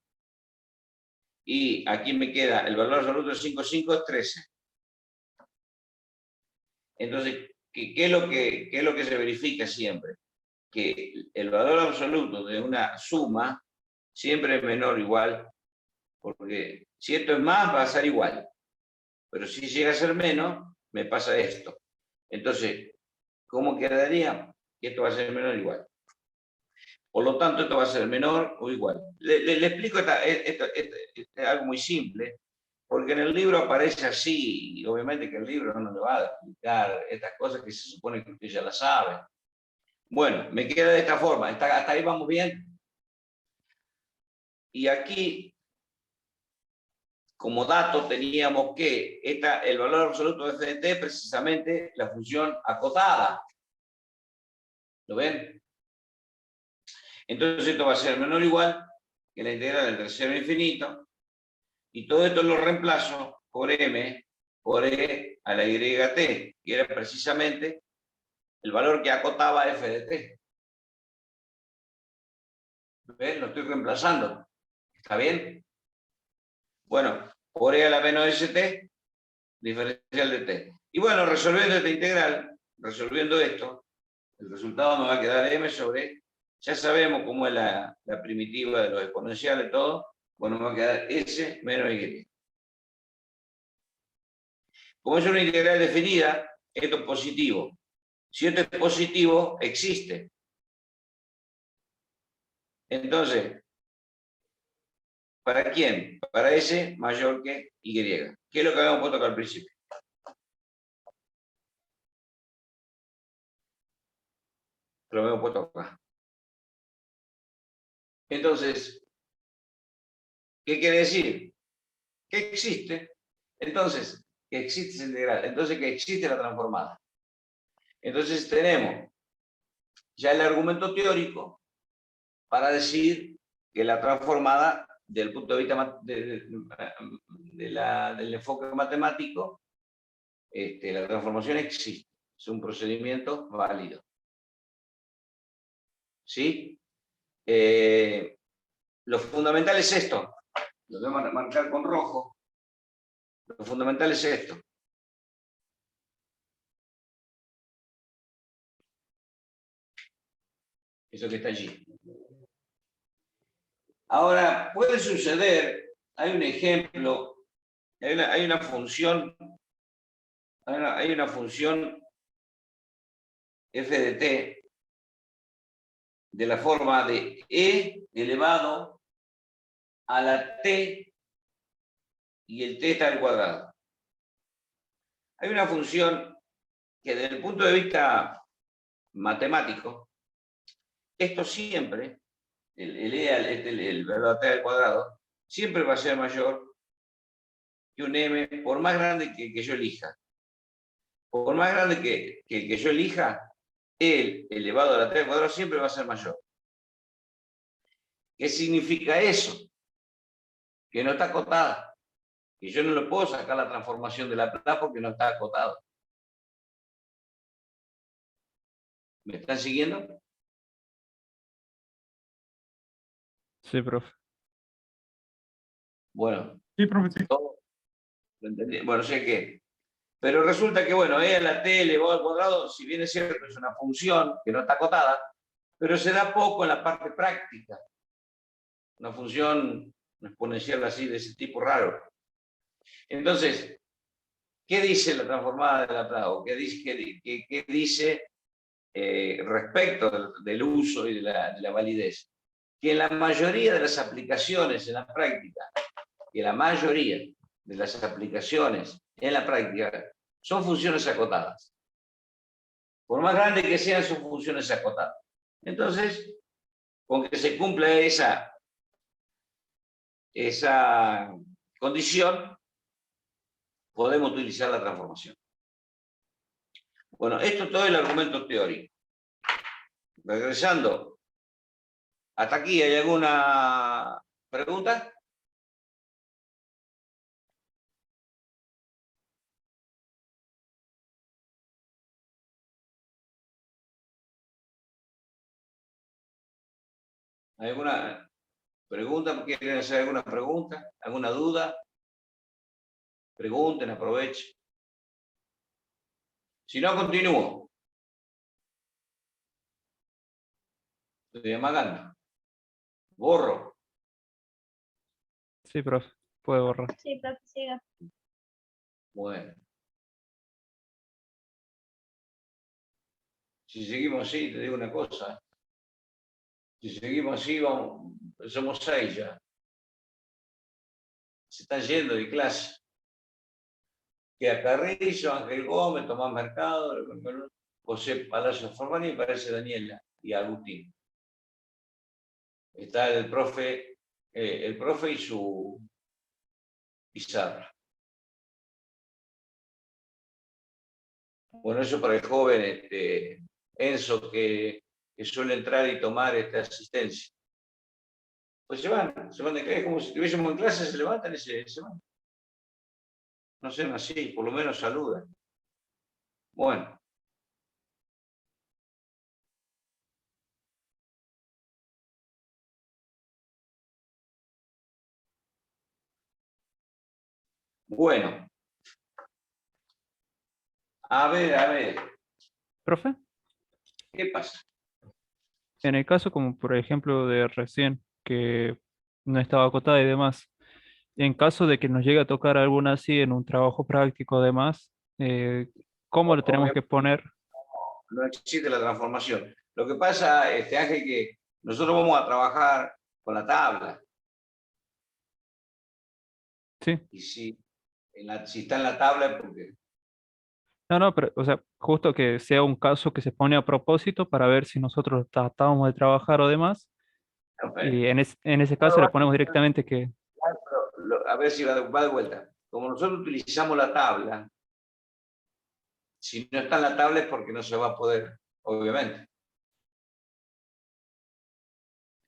Speaker 1: Y aquí me queda, el valor absoluto de 5, 5 es 13. Entonces, ¿qué es lo que se verifica siempre? Que el valor absoluto de una suma siempre es menor o igual, porque si esto es más, va a ser igual. Pero si llega a ser menos, me pasa esto. Entonces, ¿cómo quedaría? Que esto va a ser menor o igual. Por lo tanto, esto va a ser menor o igual. Le explico esto, es algo muy simple, porque en el libro aparece así, y obviamente que el libro no le va a explicar estas cosas que se supone que usted ya las sabe. Bueno, me queda de esta forma. ¿Hasta ahí vamos bien? Y aquí, como dato, teníamos que el valor absoluto de f de t es precisamente la función acotada. ¿Lo ven? Entonces esto va a ser menor o igual que la integral del tercero infinito, y todo esto lo reemplazo por m por e a la yt, que era precisamente el valor que acotaba f de t. ¿Ven? Lo estoy reemplazando. ¿Está bien? Bueno, por e a la menos st, diferencial de t. Y bueno, resolviendo esta integral, resolviendo esto, el resultado me va a quedar m sobre, ya sabemos cómo es la primitiva de los exponenciales, todo, bueno, me va a quedar s menos y. Como es una integral definida, esto es positivo. Si esto es positivo, existe. Entonces, ¿para quién? Para S mayor que Y. ¿Qué es lo que habíamos puesto acá al principio? Lo habíamos puesto acá. Entonces, ¿qué quiere decir? Que existe. Entonces, que existe esa integral. Entonces, que existe la transformada. Entonces, tenemos ya el argumento teórico para decir que la transformada, desde el punto de vista del enfoque matemático, la transformación existe. Es un procedimiento válido. ¿Sí? Lo fundamental es esto. Lo voy a marcar con rojo. Lo fundamental es esto. Eso que está allí. Ahora, puede suceder, hay un ejemplo, hay una función, hay una función f de t de la forma de e elevado a la t y el t está al cuadrado. Hay una función que desde el punto de vista matemático, esto siempre, el valor t al cuadrado, siempre va a ser mayor que un m, por más grande que yo elija. Por más grande que el que yo elija, el elevado a la t al cuadrado siempre va a ser mayor. ¿Qué significa eso? Que no está acotada. Y yo no le puedo sacar la transformación de Laplace porque no está acotado. ¿Me están siguiendo?
Speaker 3: Sí, profe.
Speaker 4: Sí,
Speaker 1: Bueno,
Speaker 4: profe, sí.
Speaker 1: todo lo entendí. Bueno, sé que. Pero resulta que, bueno, e a la t elevado al cuadrado, si bien es cierto, es una función que no está acotada, pero se da poco en la parte práctica. Una función exponencial así, de ese tipo raro. Entonces, ¿qué dice la transformada de Laplace? ¿O qué dice respecto del uso y de la validez? Que en la mayoría de las aplicaciones en la práctica, que la mayoría de las aplicaciones en la práctica son funciones acotadas. Por más grandes que sean, son funciones acotadas. Entonces, con que se cumpla esa condición, podemos utilizar la transformación. Bueno, esto es todo el argumento teórico. Regresando, ¿hasta aquí hay alguna pregunta? ¿Alguna pregunta? ¿Quieren hacer alguna pregunta? ¿Alguna duda? Pregunten, aprovechen. Si no, continúo. Estoy amagando. Borro.
Speaker 3: Sí, profe, puede borrar.
Speaker 6: Sí, profe, siga.
Speaker 1: Bueno. Si seguimos así, te digo una cosa. Si seguimos así, somos 6 ya. Se están yendo de clase. Queda Carrillo, Ángel Gómez, Tomás Mercado, José Palacio Formani y parece Daniela y Agustín. Está el profe y su pizarra. Bueno, eso para el joven Enzo que suele entrar y tomar esta asistencia. Pues se van de clase, como si estuviésemos en clase, se levantan y se van. No sean así, por lo menos saludan. Bueno. Bueno. A ver.
Speaker 3: Profe,
Speaker 1: ¿Qué pasa?
Speaker 3: en el caso como por ejemplo de recién, que no estaba acotada y demás, en caso de que nos llegue a tocar alguna así en un trabajo práctico además, ¿cómo lo tenemos que poner?
Speaker 1: No existe la transformación. Lo que pasa, Ángel, que nosotros vamos a trabajar con la tabla.
Speaker 3: Sí.
Speaker 1: Y si está en la tabla es porque...
Speaker 3: No, pero, o sea, justo que sea un caso que se pone a propósito para ver si nosotros tratábamos de trabajar o demás, y en ese caso le ponemos directamente que...
Speaker 1: A ver si va de vuelta. Como nosotros utilizamos la tabla, si no está en la tabla es porque no se va a poder, obviamente.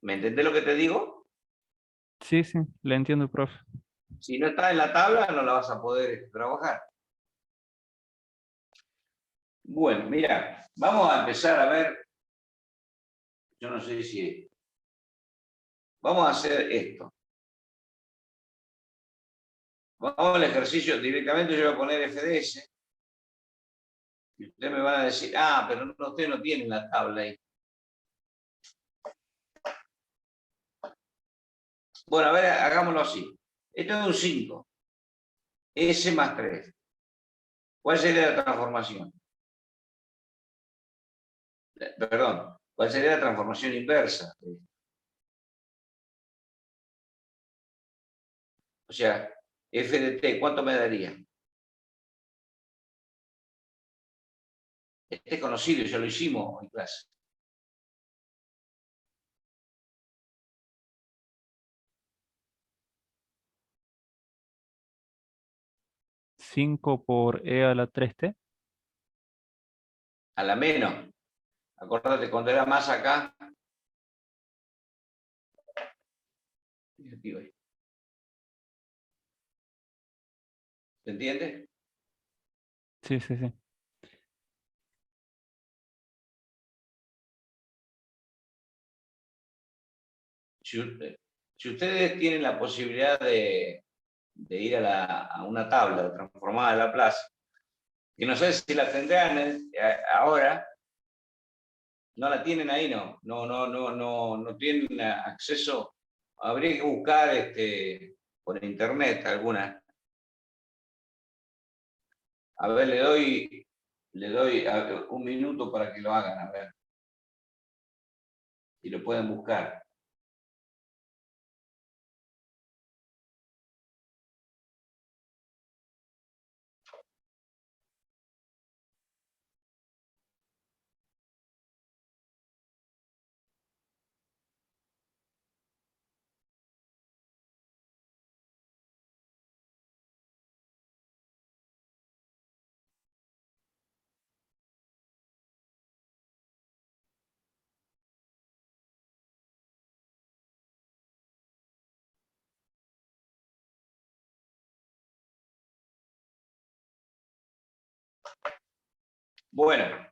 Speaker 1: ¿Me entendés lo que te digo?
Speaker 3: Sí, le entiendo, profe.
Speaker 1: Si no está en la tabla, no la vas a poder trabajar. Bueno, mira, vamos a empezar a ver. Yo no sé si... Vamos a hacer esto. Vamos al ejercicio, directamente yo voy a poner FDS. Y ustedes me van a decir, pero ustedes no tienen la tabla ahí. Bueno, a ver, hagámoslo así. Esto es un 5. S más 3. ¿Cuál sería la transformación? Perdón, ¿cuál sería la transformación inversa? O sea, f de t, ¿cuánto me daría? Este es conocido, ya lo hicimos en clase.
Speaker 3: ¿5 por e a la 3t?
Speaker 1: A la menos. Acordate, cuando era más acá. ¿Se entiende?
Speaker 3: Sí.
Speaker 1: Si ustedes tienen la posibilidad de ir a una tabla de transformada de Laplace, que no sé si la tendrán ahora, no la tienen ahí, no tienen acceso. Habría que buscar por internet alguna. A ver, le doy un minuto para que lo hagan, a ver. Y lo pueden buscar. Bueno.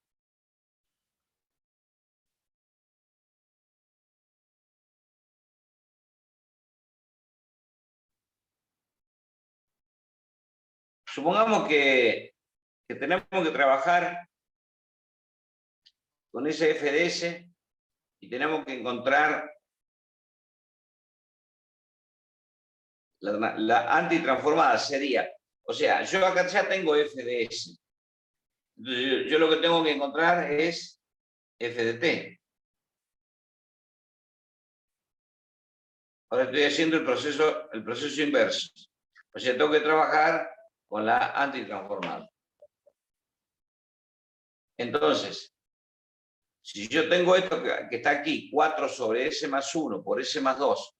Speaker 1: Supongamos que tenemos que trabajar con ese FDS y tenemos que encontrar la antitransformada. Sería, o sea, yo acá ya tengo FDS. Entonces, yo lo que tengo que encontrar es FDT. Ahora estoy haciendo el proceso inverso. O sea, tengo que trabajar con la antitransformada. Entonces, si yo tengo esto que está aquí, 4 sobre S más 1 por S más 2,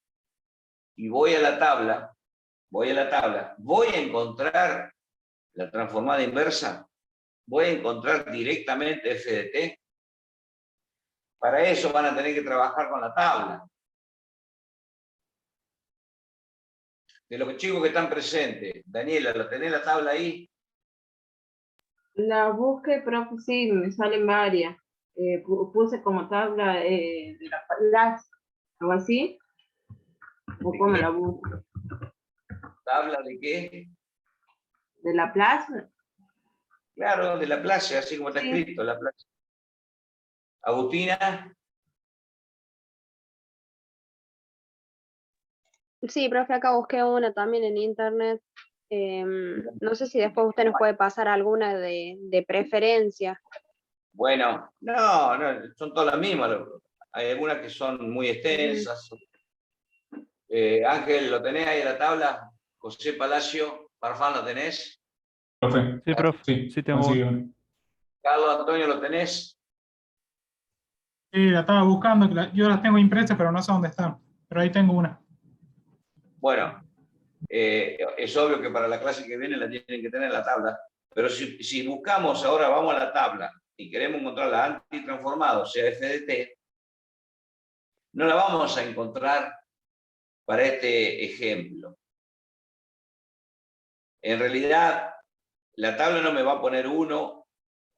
Speaker 1: y voy a la tabla, voy a encontrar la transformada inversa, voy a encontrar directamente FDT. Para eso van a tener que trabajar con la tabla. De los chicos que están presentes, Daniela, ¿lo tenés la tabla ahí?
Speaker 5: La busqué, profe, sí, me salen varias. Puse como tabla de la plaza, algo así. ¿O
Speaker 1: ¿De
Speaker 5: cómo
Speaker 1: qué?
Speaker 5: la busco?
Speaker 1: ¿Tabla de qué?
Speaker 5: ¿De la plaza?
Speaker 1: Claro, de la plaza, así como está
Speaker 5: Sí.
Speaker 1: escrito, la plaza. Agustina,
Speaker 6: Sí, profe, acá busqué una también en internet. No sé si después usted nos puede pasar alguna de preferencia.
Speaker 1: bueno, no, son todas las mismas. Hay algunas que son muy extensas. Ángel, ¿lo tenés ahí en la tabla? José Palacio, Farfán, ¿lo tenés?
Speaker 7: Profe,
Speaker 3: Sí, profe,
Speaker 7: sí,
Speaker 3: sí tengo uno.
Speaker 7: consigo.
Speaker 1: Carlos Antonio, ¿lo tenés?
Speaker 4: Sí, la estaba buscando, yo las tengo impresas, pero no sé dónde están. Pero ahí tengo una.
Speaker 1: Bueno, es obvio que para la clase que viene la tienen que tener en la tabla, pero si buscamos ahora, vamos a la tabla y queremos encontrar la antitransformada, o sea, FDT, no la vamos a encontrar para este ejemplo. En realidad, la tabla no me va a poner 1,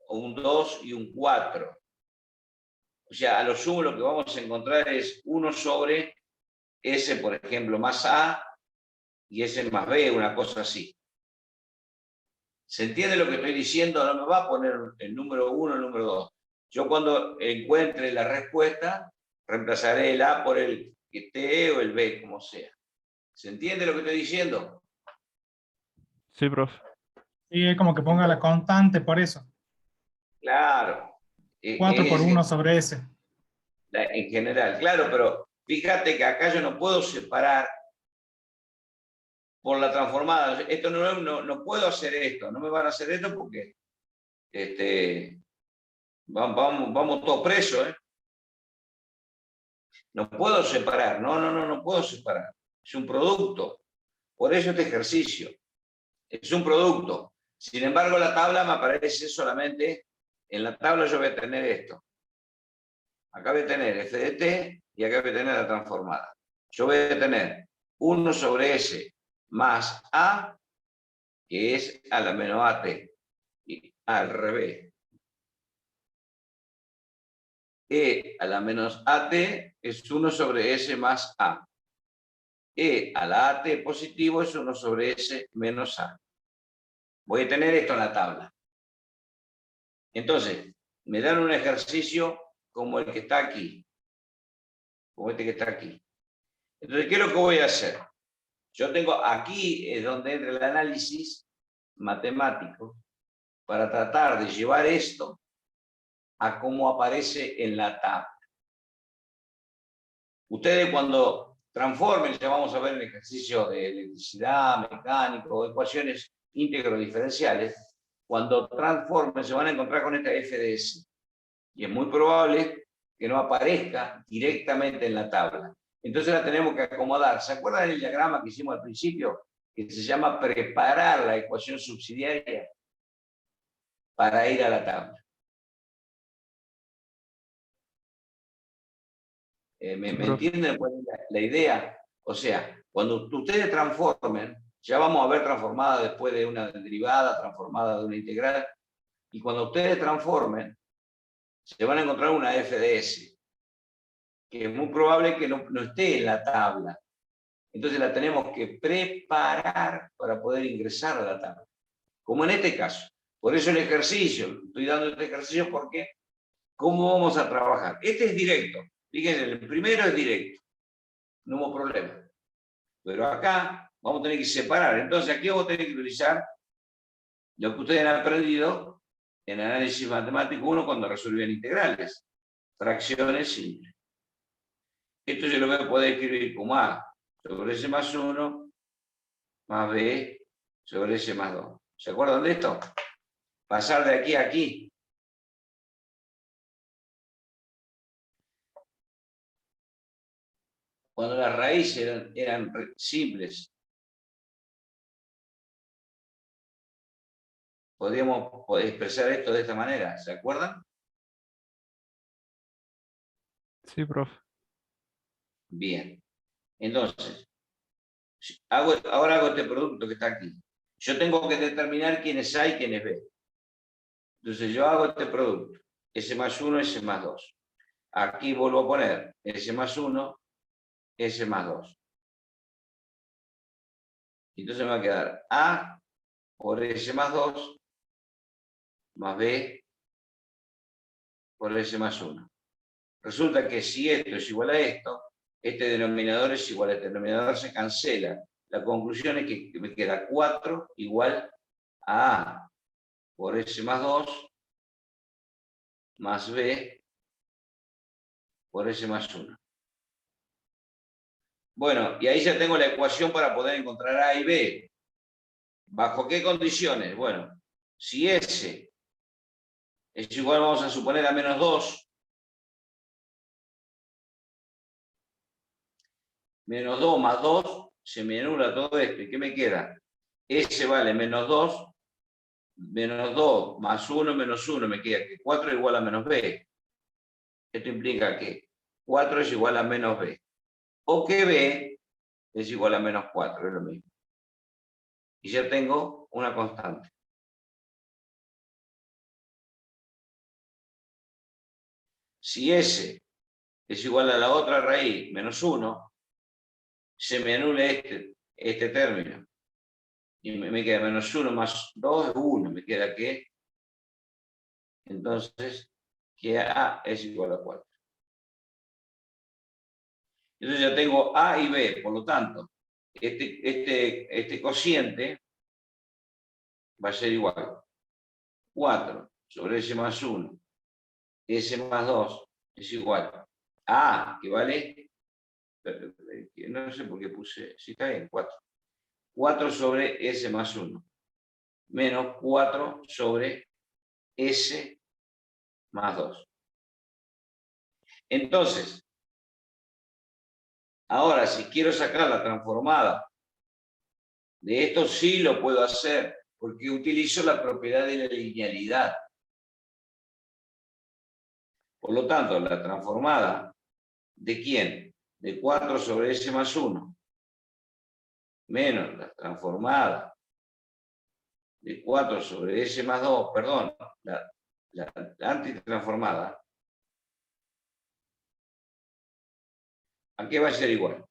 Speaker 1: un 2 y un 4. O sea, a lo sumo lo que vamos a encontrar es 1 sobre S, por ejemplo, más A, y S más B, una cosa así. ¿Se entiende lo que estoy diciendo? No me va a poner el número 1, el número 2. Yo cuando encuentre la respuesta, reemplazaré el A por el T o el B, como sea. ¿Se entiende lo que estoy diciendo?
Speaker 3: Sí, profe.
Speaker 4: Y es como que ponga la constante por eso.
Speaker 1: Claro.
Speaker 4: 4 por 1 sobre S.
Speaker 1: En general, claro, pero fíjate que acá yo no puedo separar por la transformada. Esto no puedo hacer esto, no me van a hacer esto porque vamos todos presos, ¿eh? No puedo separar, no puedo separar. Es un producto. Por eso este ejercicio. Es un producto. Sin embargo, la tabla me aparece solamente, en la tabla yo voy a tener esto. Acá voy a tener FDT y acá voy a tener la transformada. Yo voy a tener 1 sobre S más A, que es a la menos AT, y al revés. E a la menos AT es 1 sobre S más A. E a la AT positivo es 1 sobre S menos A. Voy a tener esto en la tabla. Entonces, me dan un ejercicio como el que está aquí. Como este que está aquí. Entonces, ¿qué es lo que voy a hacer? Yo tengo aquí, es donde entra el análisis matemático. para tratar de llevar esto a cómo aparece en la tabla. Ustedes cuando transformen, ya vamos a ver el ejercicio de electricidad, mecánico, ecuaciones íntegro-diferenciales, cuando transformen se van a encontrar con esta f de s. Y es muy probable que no aparezca directamente en la tabla. Entonces la tenemos que acomodar. ¿Se acuerdan del diagrama que hicimos al principio? Que se llama preparar la ecuación subsidiaria para ir a la tabla. ¿Me entienden la idea? O sea, cuando ustedes transformen, ya vamos a ver transformada después de una derivada, transformada de una integral, y cuando ustedes transformen, se van a encontrar una f de s, que es muy probable que no esté en la tabla. Entonces la tenemos que preparar para poder ingresar a la tabla. Como en este caso. Por eso el ejercicio, estoy dando este ejercicio porque, ¿cómo vamos a trabajar? Este es directo. Fíjense, el primero es directo. No hubo problema. Pero acá vamos a tener que separar. Entonces aquí vamos a tener que utilizar lo que ustedes han aprendido en análisis matemático 1 cuando resolvían integrales. Fracciones simples. Esto yo lo voy a poder escribir como A sobre S más 1 más B sobre S más 2. ¿Se acuerdan de esto? Pasar de aquí a aquí. Cuando las raíces eran simples, podríamos expresar esto de esta manera. ¿Se acuerdan?
Speaker 3: Sí, profe.
Speaker 1: Bien. Entonces, ahora hago este producto que está aquí. Yo tengo que determinar quién es A y quién es B. Entonces yo hago este producto. S más 1, S más 2. Aquí vuelvo a poner S más 1, S más 2. Entonces me va a quedar A por S más 2 más B por S más 1. Resulta que si esto es igual a esto, este denominador es igual a este denominador, se cancela. La conclusión es que me queda 4 igual a A por S más 2 más B por S más 1. Bueno, y ahí ya tengo la ecuación para poder encontrar A y B. ¿Bajo qué condiciones? Bueno, si S es igual, vamos a suponer, a menos 2, menos 2 más 2, se me anula todo esto. ¿Y qué me queda? S vale menos 2, menos 2 más 1 menos 1, me queda que 4 es igual a menos B. Esto implica que 4 es igual a menos B. O que B es igual a menos 4, es lo mismo. Y ya tengo una constante. Si S es igual a la otra raíz, menos 1, se me anula este término. Y me queda menos 1 más 2 es 1. Me queda que, entonces, que A es igual a 4. Entonces ya tengo A y B, por lo tanto, este cociente va a ser igual. 4 sobre S más 1, S más 2 es igual a A, que vale, no sé por qué puse, si está bien, 4. 4 sobre S más 1, menos 4 sobre S más 2. Entonces, ahora si quiero sacar la transformada de esto, sí lo puedo hacer, porque utilizo la propiedad de la linealidad. Por lo tanto, la transformada, ¿de quién? De 4 sobre S más 1, menos la transformada de 4 sobre S más 2, perdón, la antitransformada, ¿a qué va a ser igual?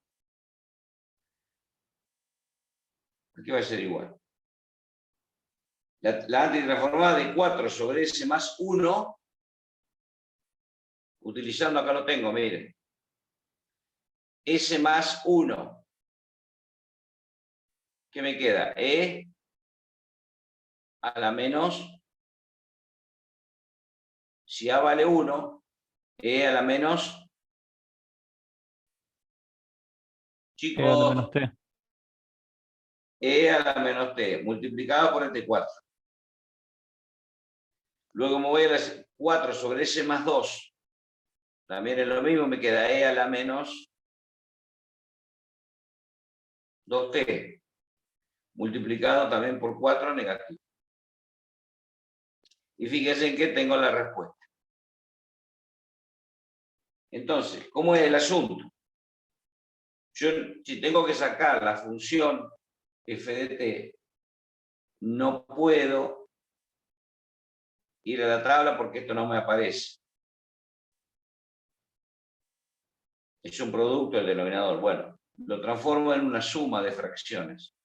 Speaker 1: ¿A qué va a ser igual? La antitransformada de 4 sobre S más 1, utilizando, acá lo tengo, miren, S más 1, ¿qué me queda? E a la menos Si A vale 1, E a la menos...
Speaker 3: E a la menos
Speaker 1: Chicos,
Speaker 3: t.
Speaker 1: E a la menos T, multiplicado por este 4. Luego me voy a las 4 sobre S más 2. También es lo mismo, me queda E a la menos 2T. Multiplicado también por 4 negativo. Y fíjense en que tengo la respuesta. Entonces, ¿cómo es el asunto? Yo, si tengo que sacar la función f de t, no puedo ir a la tabla porque esto no me aparece. Es un producto del denominador. Bueno, lo transformo en una suma de fracciones,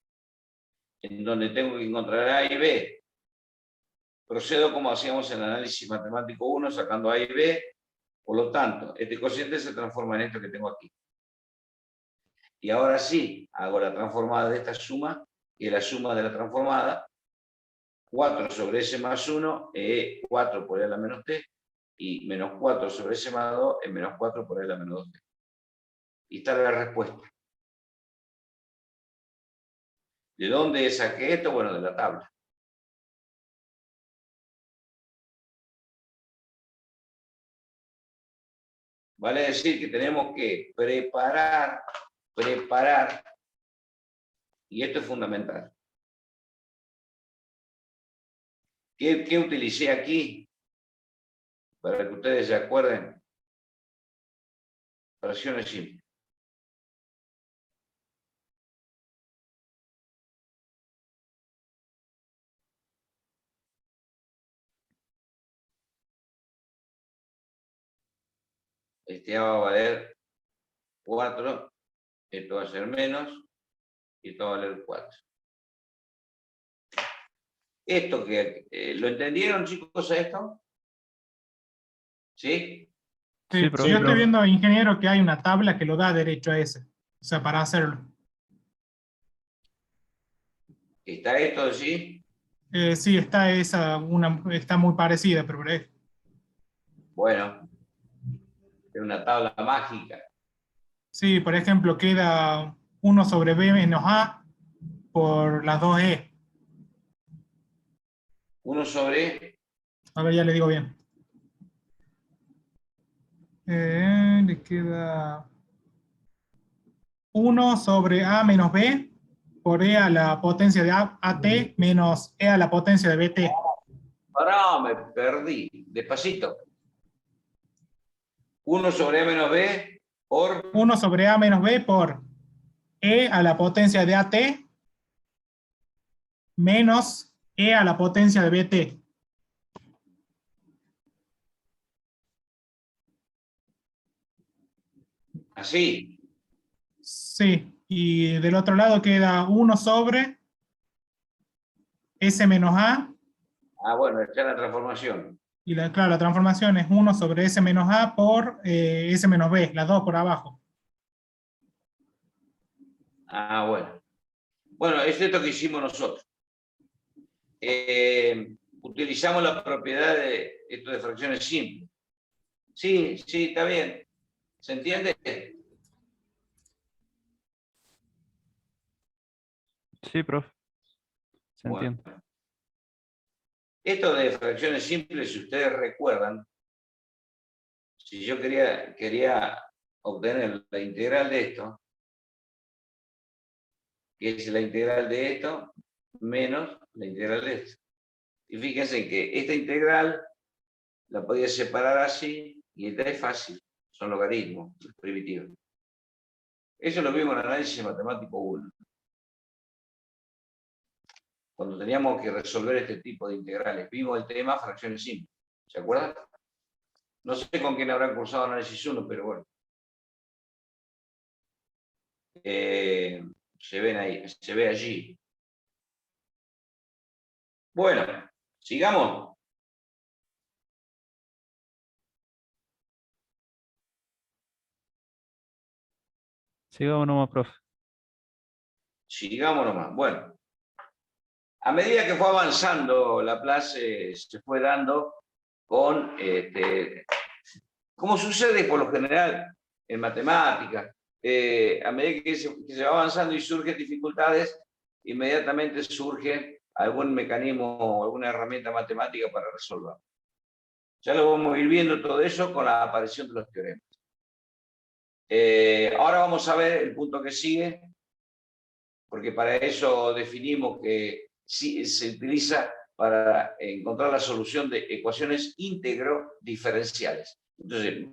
Speaker 1: en donde tengo que encontrar A y B. Procedo como hacíamos en el análisis matemático 1, sacando A y B. Por lo tanto, este cociente se transforma en esto que tengo aquí. Y ahora sí, hago la transformada de esta suma, y la suma de la transformada, 4 sobre S más 1, es 4 por E a la menos T, y menos 4 sobre S más 2 es menos 4 por E a la menos 2T. Y está la respuesta. ¿De dónde saqué esto? Bueno, de la tabla. Vale decir que tenemos que preparar, y esto es fundamental. ¿Qué utilicé aquí? Para que ustedes se acuerden. Fracciones simples. Este A va a valer 4, esto va a ser menos, y esto va a valer 4. Esto que, ¿lo entendieron, chicos, esto? ¿Sí?
Speaker 4: Sí,
Speaker 3: Sí, profe.
Speaker 4: yo estoy viendo, ingeniero, que hay una tabla que lo da derecho a ese. O sea, para hacerlo.
Speaker 1: ¿Está esto, sí?
Speaker 4: Sí, está está muy parecida, pero
Speaker 1: Bueno, es una tabla mágica.
Speaker 4: sí, por ejemplo, queda 1 sobre B menos A por las 2E.
Speaker 1: 1 sobre...
Speaker 4: A ver, ya le digo bien. Le queda 1 sobre A menos B por E a la potencia de AT menos E a la potencia de BT.
Speaker 1: Pará, me perdí. Despacito. 1 sobre A menos B por...
Speaker 4: 1 sobre A menos B por E a la potencia de AT menos E a la potencia de BT.
Speaker 1: Así.
Speaker 4: Sí, y del otro lado queda 1 sobre S menos A,
Speaker 1: Ah, bueno, está en la transformación.
Speaker 4: y claro, la transformación es 1 sobre S menos A por S menos B, las dos por abajo.
Speaker 1: Ah, bueno. Bueno, es esto que hicimos nosotros. Utilizamos la propiedad de esto de fracciones simples. Sí, sí, está bien. ¿Se entiende?
Speaker 3: Sí, profe. Se
Speaker 1: Bueno.
Speaker 3: entiende.
Speaker 1: Esto de fracciones simples, si ustedes recuerdan, si yo quería obtener la integral de esto, que es la integral de esto, menos la integral de esto. Y fíjense que esta integral la podía separar así, y esta es fácil, son logaritmos primitivos. Eso lo vimos en el análisis matemático 1. Cuando teníamos que resolver este tipo de integrales, vimos el tema fracciones simples. ¿Se acuerdan? No sé con quién habrán cursado análisis 1, pero bueno. Se ven ahí, se ve allí. Bueno, sigamos.
Speaker 3: Sigamos nomás, profe.
Speaker 1: Sigamos nomás. Bueno, a medida que fue avanzando la clase, se fue dando con, como sucede por lo general en matemáticas, a medida que se va avanzando y surgen dificultades, inmediatamente surge algún mecanismo o alguna herramienta matemática para resolver. Ya lo vamos a ir viendo todo eso con la aparición de los teoremas. Ahora vamos a ver el punto que sigue, porque para eso definimos que sí, se utiliza para encontrar la solución de ecuaciones íntegro diferenciales. Entonces,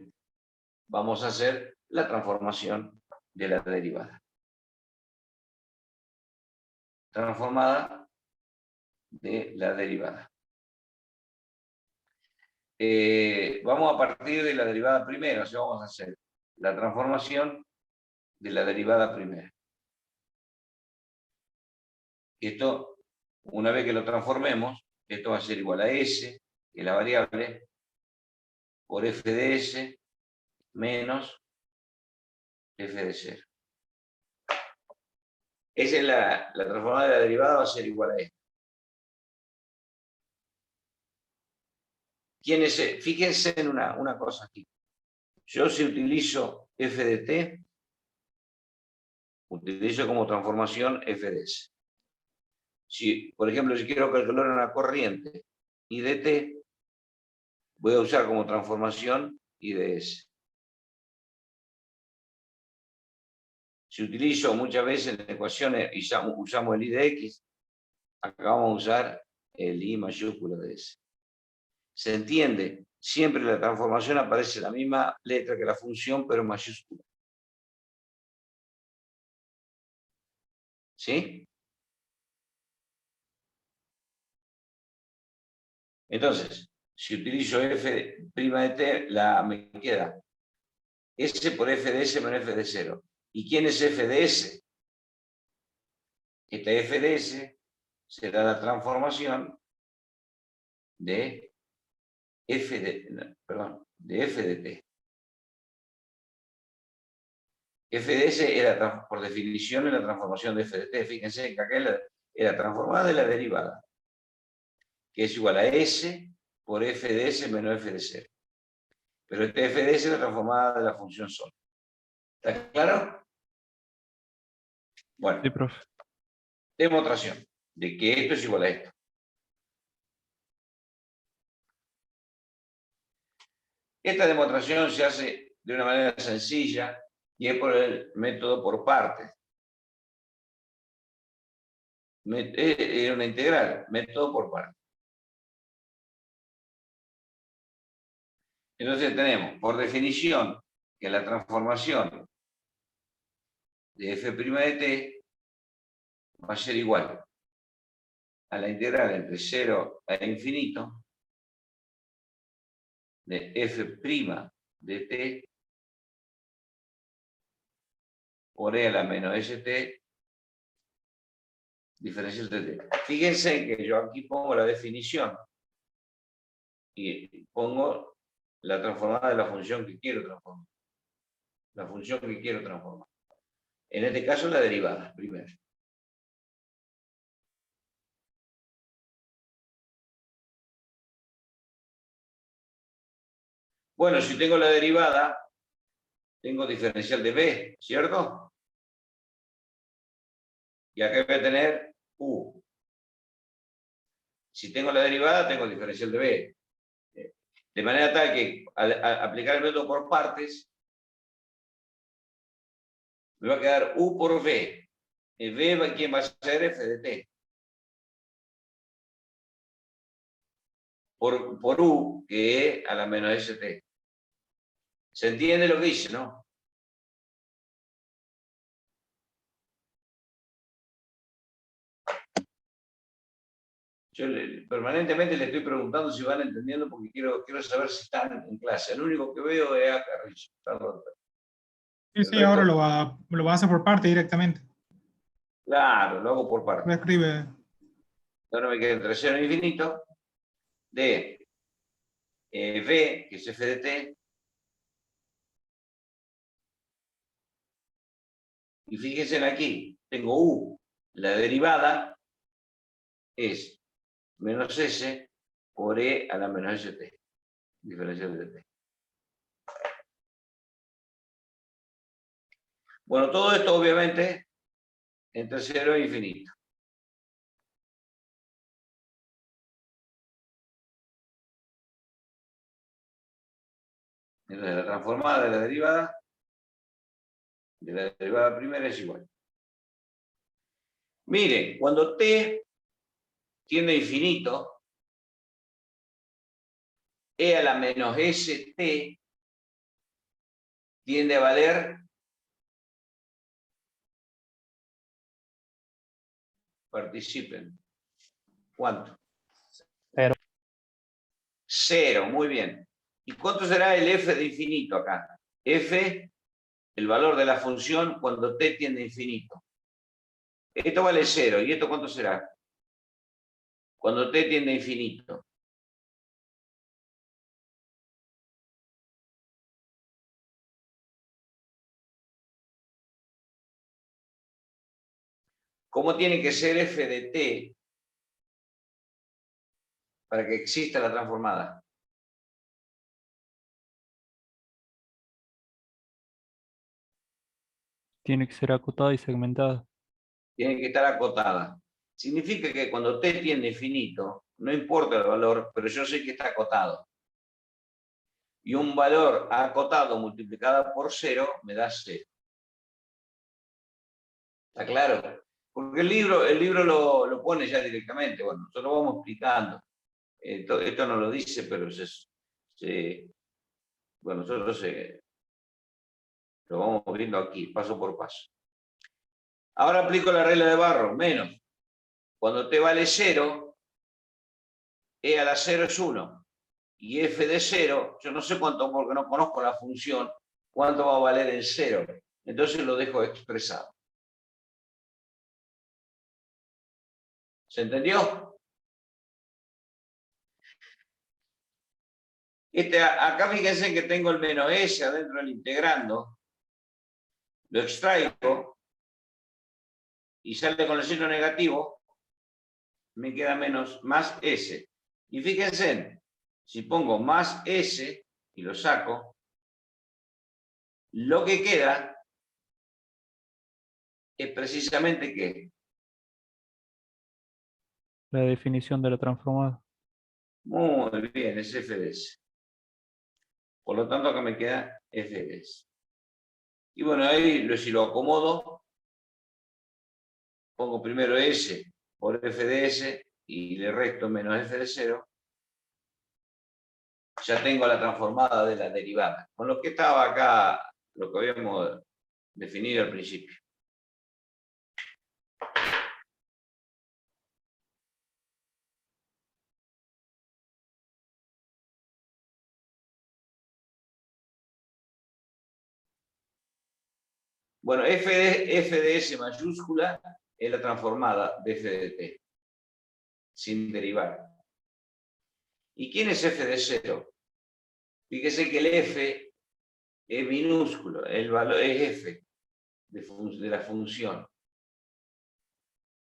Speaker 1: vamos a hacer la transformación de la derivada. Transformada de la derivada. Vamos a partir de la derivada primera, o sea, vamos a hacer la transformación de la derivada primera. Esto, una vez que lo transformemos, esto va a ser igual a S, que es la variable, por f de S menos f de 0. Esa es la transformada de la derivada, va a ser igual a esto. Fíjense en una cosa aquí. Yo si utilizo f de t, utilizo como transformación f de s. Si, por ejemplo, si quiero calcular una corriente I de t, voy a usar como transformación I de s. Si utilizo muchas veces en ecuaciones y usamos el I de x, acá vamos a usar el I mayúsculo de s. ¿Se entiende? Siempre la transformación aparece la misma letra que la función, pero en mayúscula. ¿Sí? Entonces, si utilizo f' de t, me queda s por f de s menos f de 0. ¿Y quién es f de s? Esta f de s será la transformación de f de t. F de s era, por definición, la transformación de f de t. Fíjense que acá era transformada de la derivada, que es igual a s por f de s menos f de 0. Pero esta f de s es la transformada de la función sola. ¿Está claro? Bueno,
Speaker 3: Sí, profe.
Speaker 1: demostración de que esto es igual a esto. Esta demostración se hace de una manera sencilla y es por el método por partes. Es una integral, método por partes. Entonces tenemos, por definición, que la transformación de f' de t va a ser igual a la integral entre 0 e infinito de f' de t por e a la menos st diferencial de t. Fíjense que yo aquí pongo la definición y pongo la transformada de la función que quiero transformar. La función que quiero transformar. En este caso la derivada, primero. Bueno, si tengo la derivada, tengo diferencial de b, ¿cierto? Y acá voy a tener u. Si tengo la derivada, tengo diferencial de b. De manera tal que al aplicar el método por partes, me va a quedar u por v. El v, ¿quién va a ser? F de t. Por u, que es a la menos st. ¿Se entiende lo que dice, no? Yo permanentemente le estoy preguntando si van entendiendo porque quiero saber si están en clase. El único que veo es a Carrillo.
Speaker 4: Sí, ahora lo va a hacer por parte directamente.
Speaker 1: Claro, lo hago por
Speaker 4: Lo
Speaker 1: partes.
Speaker 4: escribe.
Speaker 1: Ahora me queda entre 0 e infinito de v, que es f de t, y fíjense aquí, tengo u, la derivada es menos s por e a la menos st. diferencial de t. Bueno, todo esto obviamente entre 0 e infinito. Entonces la transformada de la derivada primera es igual. Mire, cuando t tiende a infinito, e a la menos st tiende a valer participen. ¿Cuánto?
Speaker 3: 0.
Speaker 1: 0, muy bien. ¿Y cuánto será el f de infinito acá? F, el valor de la función cuando t tiende a infinito. Esto vale 0, ¿y esto cuánto será? Cuando t tiende a infinito. ¿Cómo tiene que ser f de t para que exista la transformada?
Speaker 3: Tiene que ser acotada y segmentada.
Speaker 1: Tiene que estar acotada. Significa que cuando t tiende a infinito, no importa el valor, pero yo sé que está acotado. Y un valor acotado multiplicado por 0 me da 0. ¿Está claro? Porque el libro lo pone ya directamente. Bueno, nosotros vamos explicando. Esto no lo dice, pero bueno, nosotros lo vamos viendo aquí, paso por paso. Ahora aplico la regla de Barrow, menos. Cuando t vale 0, e a la 0 es 1. Y f de 0, yo no sé cuánto, porque no conozco la función, cuánto va a valer el 0. Entonces lo dejo expresado. ¿Se entendió? Acá fíjense que tengo el menos s adentro del integrando. Lo extraigo y sale con el signo negativo. Me queda más s. Y fíjense, si pongo más s y lo saco, lo que queda es precisamente ¿qué?
Speaker 3: La definición de la transformada.
Speaker 1: Muy bien, es f de s. Por lo tanto, acá me queda f de s. Y bueno, ahí si lo acomodo, pongo primero s por f de s y le resto menos f de 0. Ya tengo la transformada de la derivada. Con lo que estaba acá, lo que habíamos definido al principio. Bueno, f de s mayúscula es la transformada de f de t, sin derivar. ¿Y quién es f de 0? Fíjese que el f es minúsculo, el valor es f de la función.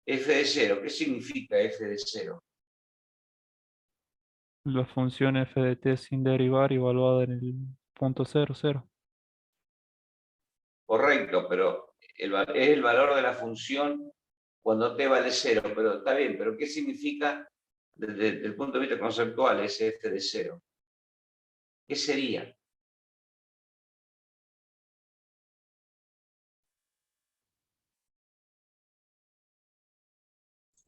Speaker 1: F de 0, ¿qué significa f de 0?
Speaker 3: La función f de t sin derivar evaluada en el punto 0, 0.
Speaker 1: Correcto, pero es el valor de la función cuando t vale 0, pero está bien, pero ¿qué significa desde el punto de vista conceptual ese f de 0? ¿Qué sería?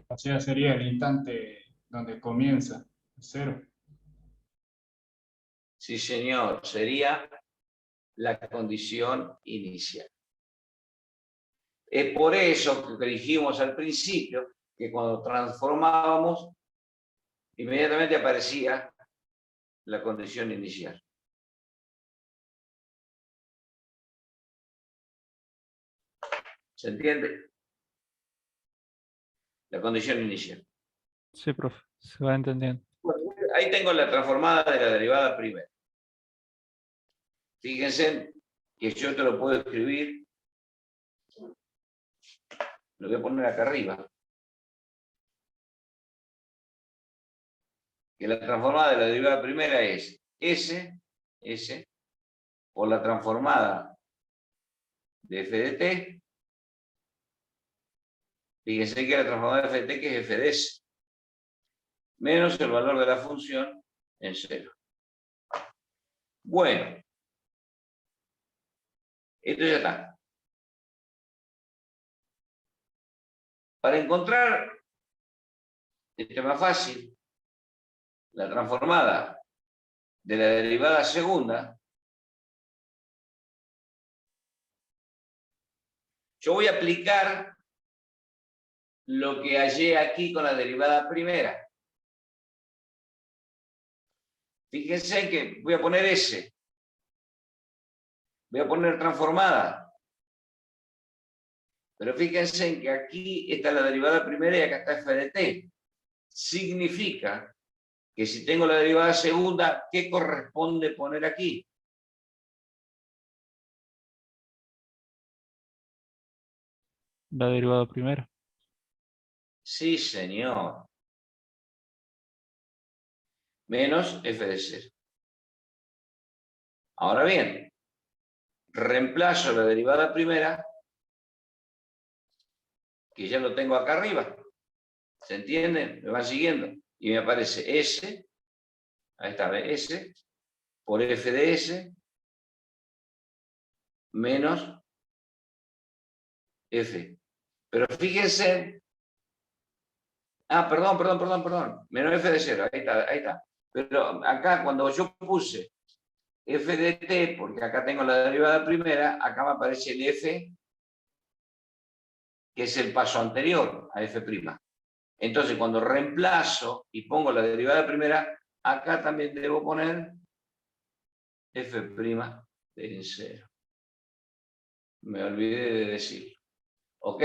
Speaker 7: O sea, sería el instante donde comienza el 0.
Speaker 1: Sí, señor, sería la condición inicial. Es por eso que dijimos al principio que cuando transformábamos, inmediatamente aparecía la condición inicial. ¿Se entiende? La condición inicial.
Speaker 3: Sí, profe, se va entendiendo.
Speaker 1: Bueno, ahí tengo la transformada de la derivada primera. Fíjense que yo te lo puedo escribir. Lo voy a poner acá arriba. Que la transformada de la derivada primera es S por la transformada de f de t. Fíjense que la transformada de f de t que es f de s, menos el valor de la función en 0. Bueno, esto ya está. Para encontrar, esto es más fácil, la transformada de la derivada segunda, yo voy a aplicar lo que hallé aquí con la derivada primera. Fíjense que voy a poner S. Voy a poner transformada. Pero fíjense en que aquí está la derivada primera y acá está f de t. Significa que si tengo la derivada segunda, ¿qué corresponde poner aquí?
Speaker 3: La derivada primera.
Speaker 1: Sí, señor. Menos f de 0. Ahora bien, reemplazo la derivada primera, que ya lo tengo acá arriba. ¿Se entiende? ¿Me van siguiendo? Y me aparece S, ahí está, S, por f de s, menos f. Pero fíjense, perdón, menos f de 0, ahí está. Pero acá cuando yo puse f de t, porque acá tengo la derivada primera, acá me aparece el f, que es el paso anterior a f'. Entonces, cuando reemplazo y pongo la derivada primera, acá también debo poner f' de 0. Me olvidé de decirlo. Ok,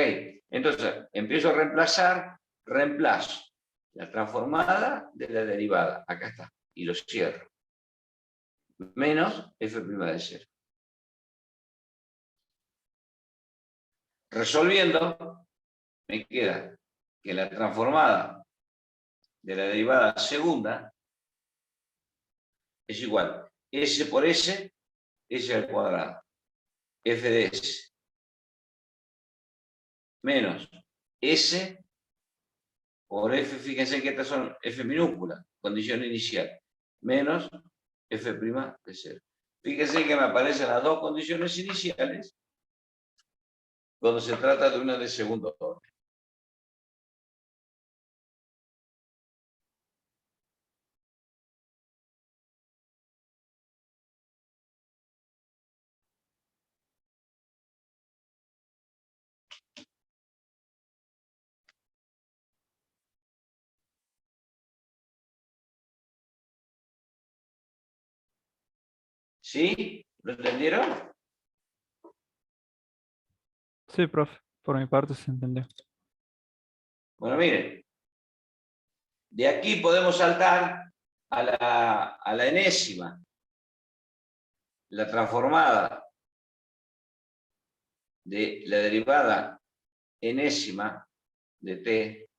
Speaker 1: entonces empiezo a reemplazar, reemplazo la transformada de la derivada, acá está, y lo cierro. Menos f' de 0. Resolviendo, me queda que la transformada de la derivada segunda es igual s por s, s al cuadrado, f de s, menos s por f, fíjense que estas son f minúscula, condición inicial, menos f' de 0. Fíjense que me aparecen las dos condiciones iniciales cuando se trata de una de segundo orden. ¿Sí? ¿Lo entendieron?
Speaker 3: Sí, profe, por mi parte se entendió.
Speaker 1: Bueno, miren. De aquí podemos saltar a la enésima. La transformada de la derivada enésima de t.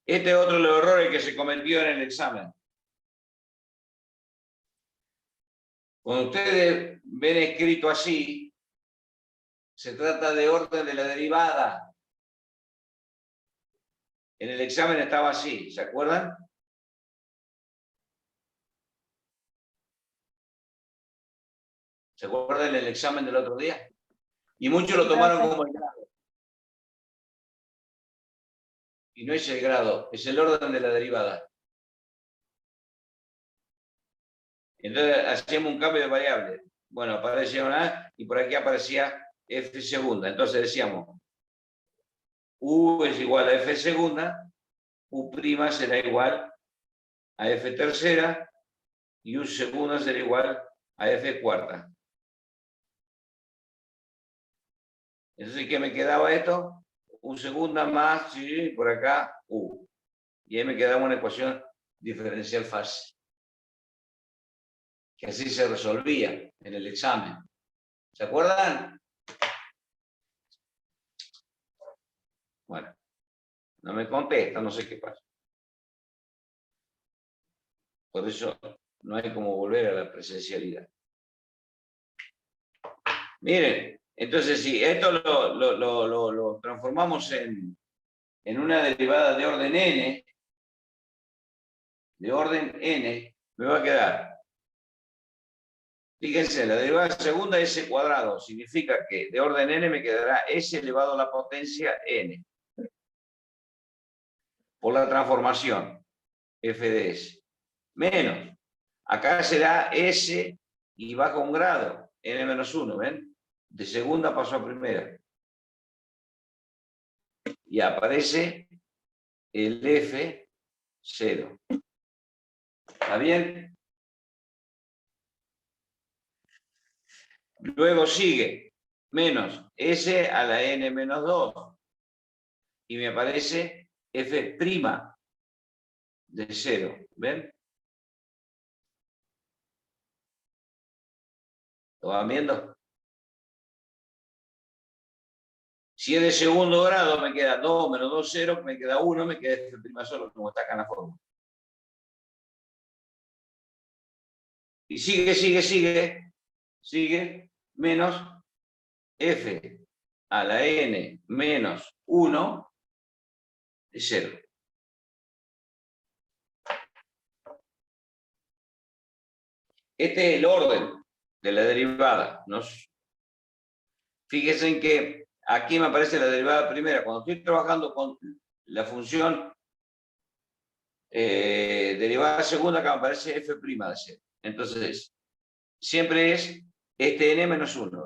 Speaker 1: Este es otro de los errores que se cometió en el examen. Cuando ustedes ven escrito así, se trata de orden de la derivada. En el examen estaba así, ¿se acuerdan? ¿Se acuerdan del examen del otro día? Y muchos lo tomaron como el grado. Y no es el grado, es el orden de la derivada. Entonces hacíamos un cambio de variable. Bueno, aparecía una A y por aquí aparecía f segunda. Entonces decíamos, u es igual a f segunda, u' será igual a f tercera y u segunda será igual a f cuarta. Entonces, ¿qué me quedaba esto? U segunda más, sí, por acá, u. Y ahí me quedaba una ecuación diferencial fácil. Que así se resolvía en el examen. ¿Se acuerdan? Bueno, no me contesta, no sé qué pasa. Por eso no hay como volver a la presencialidad. Miren, entonces si esto lo transformamos en una derivada de orden n, me va a quedar, fíjense, la derivada segunda s cuadrado, significa que de orden n me quedará s elevado a la potencia n, por la transformación f de s, menos, acá será s y baja un grado, n-1, ¿ven? De segunda pasó a primera. Y aparece el F0. ¿Está bien? Luego sigue menos S a la n-2. Y me aparece F' de 0. ¿Ven? ¿Lo van viendo? Si es de segundo grado, me queda 2 menos 2, 0, me queda 1, me queda F' solo, como está acá en la fórmula. Y sigue, menos F a la n menos 1 de 0. Este es el orden de la derivada. Fíjense en que aquí me aparece la derivada primera. Cuando estoy trabajando con la función derivada segunda, acá me aparece f' de 0. Entonces, siempre es este n menos 1.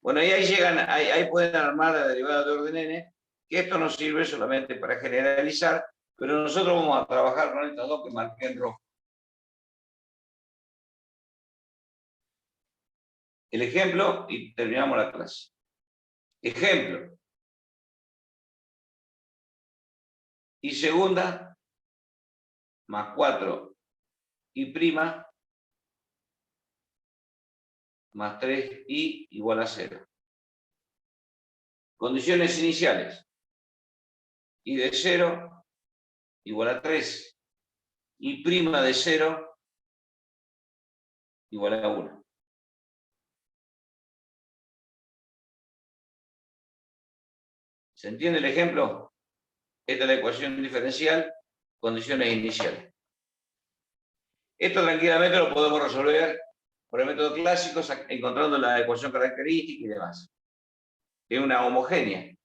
Speaker 1: Bueno, y ahí llegan, ahí pueden armar la derivada de orden n, que esto nos sirve solamente para generalizar, pero nosotros vamos a trabajar con estas dos que marqué en rojo. El ejemplo, y terminamos la clase. Ejemplo. Y segunda, más 4 y prima, más 3i igual a 0. Condiciones iniciales. Y de 0 igual a 3. Y prima de 0 igual a 1. ¿Se entiende el ejemplo? Esta es la ecuación diferencial, condiciones iniciales. Esto tranquilamente lo podemos resolver por el método clásico, encontrando la ecuación característica y demás. Es una homogénea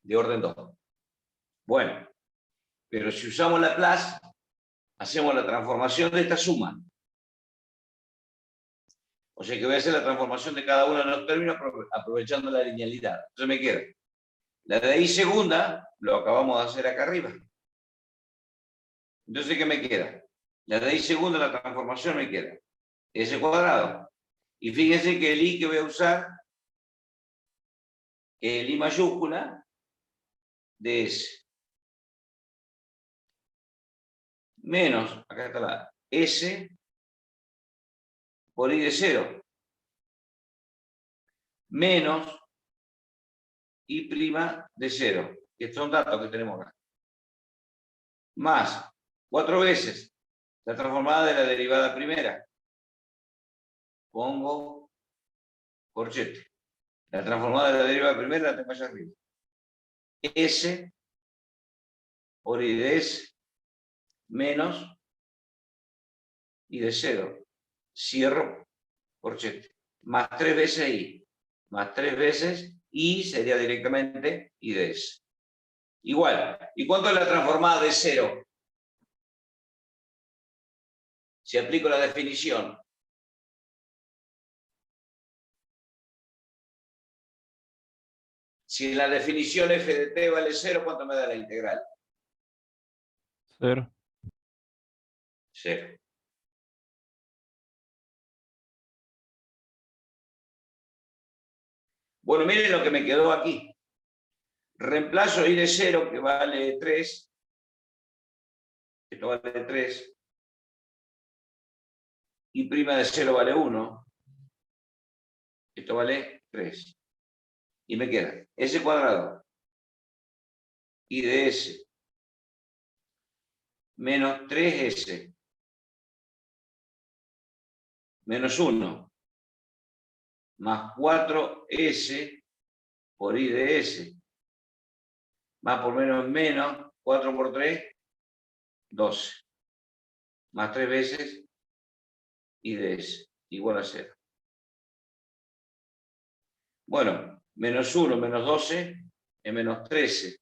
Speaker 1: de orden 2. Bueno, pero si usamos Laplace, hacemos la transformación de esta suma. O sea que voy a hacer la transformación de cada uno de los términos aprovechando la linealidad. Entonces me queda la de ahí segunda, lo acabamos de hacer acá arriba. Entonces, ¿qué me queda? La de ahí segunda, la transformación me queda S cuadrado. Y fíjense que el I que voy a usar es el I mayúscula de S. Menos, acá está la S por I de 0. Menos I' de 0. Que son datos que tenemos acá. Más 4 veces la transformada de la derivada primera. Pongo corchete. La transformada de la derivada primera la tengo allá arriba. S por I de S menos I de 0. Cierro corchete. Más 3 veces I. Más 3 veces I sería directamente I de S. Igual. ¿Y cuánto es la transformada de 0? Si aplico la definición. Si en la definición f de t vale 0, ¿cuánto me da la integral?
Speaker 3: 0.
Speaker 1: 0. Bueno, miren lo que me quedó aquí. Reemplazo I de 0, que vale 3. Esto vale 3. Y prima de 0 vale 1. Esto vale 3. Y me queda S cuadrado I de S, menos 3S, menos 1, más 4S por I de S, más por menos menos, 4 por 3, 12, más 3 veces I de S, igual a 0. Bueno, menos 1 menos 12 es menos 13.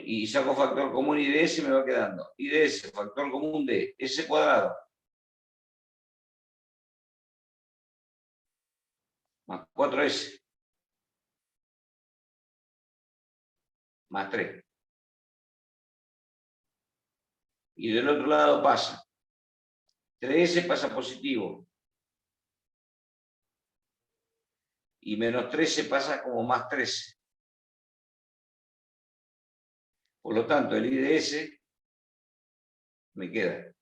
Speaker 1: Y saco factor común I de S, me va quedando I de S, factor común de S cuadrado, más 4S, más 3. Y del otro lado pasa 3S pasa positivo, y menos 13 pasa como más 13. Por lo tanto, el I de S me queda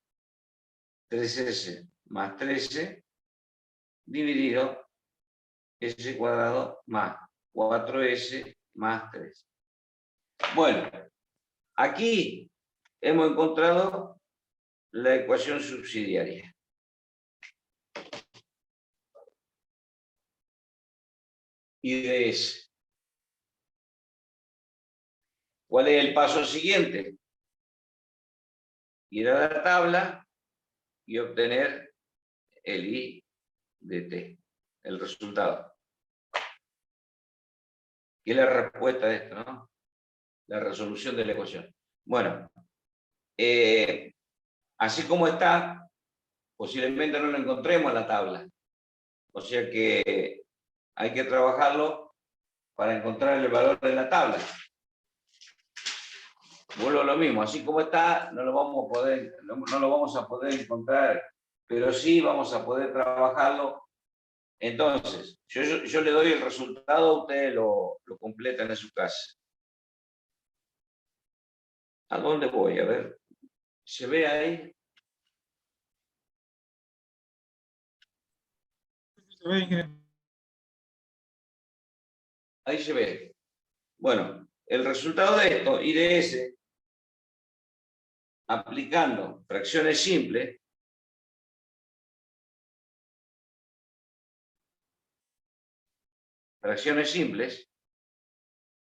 Speaker 1: 3S más 13 dividido S cuadrado más 4S más 3. Bueno, aquí hemos encontrado la ecuación subsidiaria. I de S. ¿Cuál es el paso siguiente? Ir a la tabla y obtener el I de T, el resultado. ¿Qué es la respuesta de esto, no? La resolución de la ecuación. Bueno, así como está, posiblemente no lo encontremos en la tabla. O sea que hay que trabajarlo para encontrar el valor de la tabla. Vuelvo a lo mismo, así como está, no lo vamos a poder encontrar, pero sí vamos a poder trabajarlo. Entonces, yo le doy el resultado, ustedes lo completan en su casa. ¿A dónde voy? A ver, ¿se ve ahí?
Speaker 4: Se ve, ingeniero.
Speaker 1: Ahí se ve. Bueno, el resultado de esto, I de S, aplicando fracciones simples,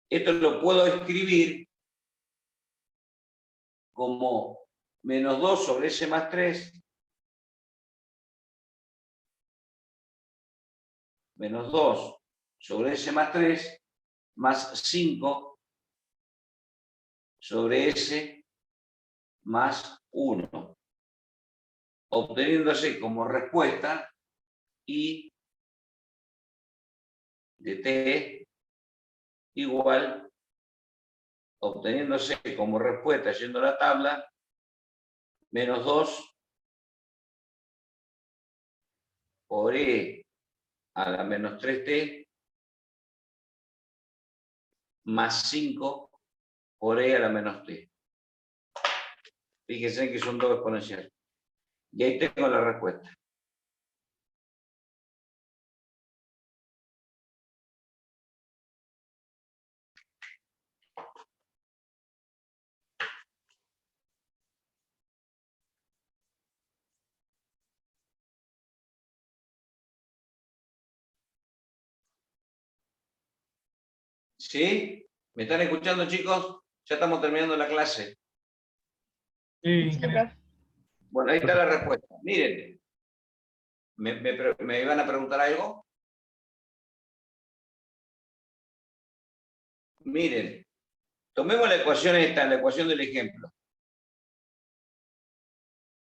Speaker 1: esto lo puedo escribir como menos 2 sobre S más 3, menos 2 sobre S más 3, más 5 sobre S más 1, obteniéndose como respuesta I de T igual, obteniéndose como respuesta, yendo a la tabla, menos 2 por E a la menos 3T más 5 por E a la menos T. Fíjense que son dos exponenciales. Y ahí tengo la respuesta. ¿Sí? ¿Me están escuchando, chicos? Ya estamos terminando la clase.
Speaker 4: Sí, ingeniero.
Speaker 1: Bueno, ahí está la respuesta. Miren, ¿me iban a preguntar algo? Miren, tomemos la ecuación esta, la ecuación del ejemplo.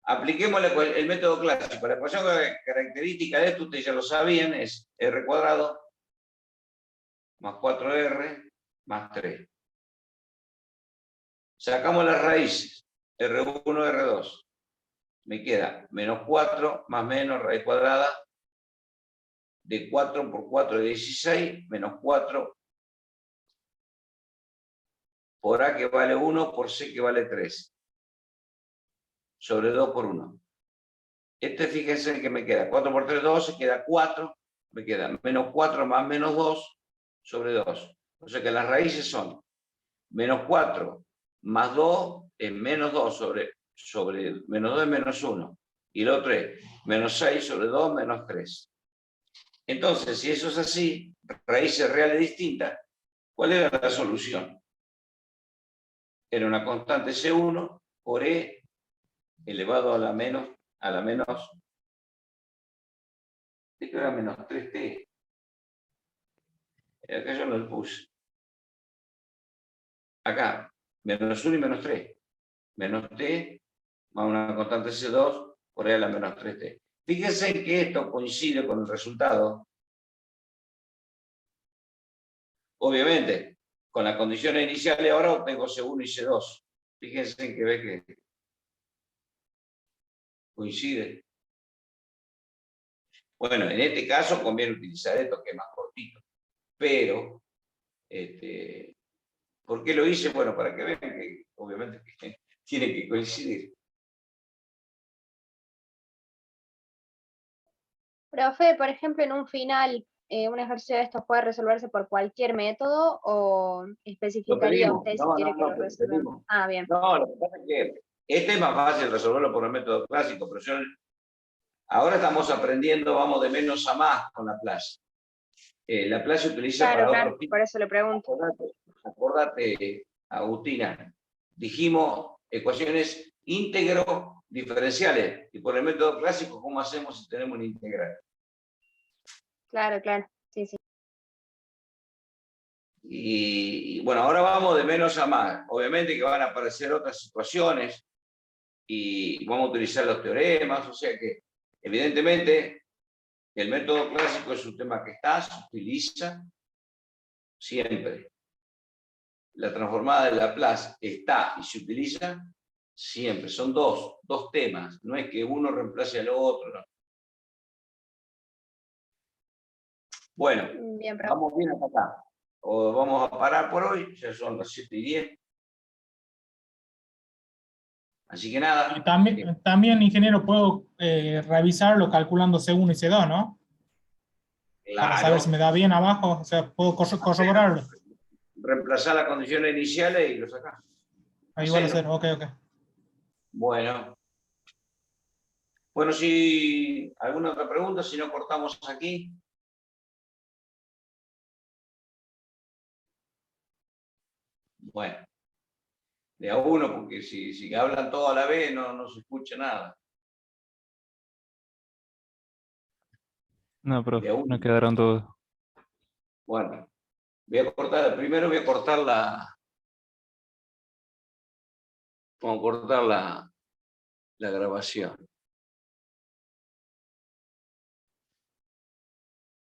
Speaker 1: Apliquemos el método clásico. La ecuación característica de esto, ustedes ya lo sabían, es R cuadrado más 4R más 3. Sacamos las raíces, R1, R2. Me queda menos 4 más menos raíz cuadrada de 4 por 4 de 16, menos 4 por A que vale 1 por C que vale 3. Sobre 2 por 1. Fíjense que me queda 4 por 3, 12, queda 4. Me queda menos 4 más menos 2 sobre 2. O sea que las raíces son Menos 4 más 2 es menos 2 sobre menos 2 es menos 1. Y el otro es menos 6 sobre 2 menos 3. Entonces, si eso es así, raíces reales distintas, ¿cuál era la solución? Era una constante C1 por E elevado a la menos, ¿de qué era menos 3T? Acá yo no lo puse. Acá, menos 1 y menos 3. Menos T más una constante C2 por E a la menos 3T. Fíjense que esto coincide con el resultado. Obviamente, con las condiciones iniciales ahora obtengo C1 y C2. Fíjense que ve que coincide. Bueno, en este caso conviene utilizar esto que es más cortito. Pero, ¿por qué lo hice? Bueno, para que vean que obviamente que tiene que coincidir.
Speaker 6: Profe, por ejemplo, en un final, un ejercicio de estos puede resolverse por cualquier método o especificaría
Speaker 1: pedimos.
Speaker 6: usted si
Speaker 1: No,
Speaker 6: quiere
Speaker 1: no,
Speaker 6: que
Speaker 1: no,
Speaker 6: lo
Speaker 1: pero
Speaker 6: resuelvan?
Speaker 1: pedimos.
Speaker 6: Ah, bien.
Speaker 1: No, lo que pasa es que este es más fácil resolverlo por el método clásico, pero ahora estamos aprendiendo, vamos de menos a más con la Laplace. Laplace se utiliza
Speaker 6: Claro,
Speaker 1: para
Speaker 6: claro,
Speaker 1: otros
Speaker 6: por eso le pregunto.
Speaker 1: Acordate, Agustina, dijimos ecuaciones íntegro diferenciales, y por el método clásico, ¿cómo hacemos si tenemos una integral?
Speaker 6: Claro, claro. Sí, sí.
Speaker 1: Y bueno, ahora vamos de menos a más. Obviamente que van a aparecer otras situaciones y vamos a utilizar los teoremas, o sea que evidentemente el método clásico es un tema que se utiliza siempre. La transformada de Laplace está y se utiliza siempre. Son dos temas, no es que uno reemplace al otro. No. Bueno,
Speaker 6: Bien, profe.
Speaker 1: vamos bien hasta acá. O vamos a parar por hoy, ya son las 7:10. Así que nada.
Speaker 4: Y también, ingeniero, puedo revisarlo calculando C1 y C2, ¿no? Para saber si me da bien abajo, o sea, puedo corroborarlo.
Speaker 1: Reemplazar las condiciones iniciales y lo sacás.
Speaker 4: Ahí va a ser, ok.
Speaker 1: Bueno. Bueno, si alguna otra pregunta, si no cortamos aquí. Bueno. De a uno, porque si hablan todo a la vez no se escucha nada.
Speaker 3: No,
Speaker 1: De
Speaker 3: profe,
Speaker 1: a uno.
Speaker 3: no quedaron dudas.
Speaker 1: Bueno, primero voy a cortar la grabación.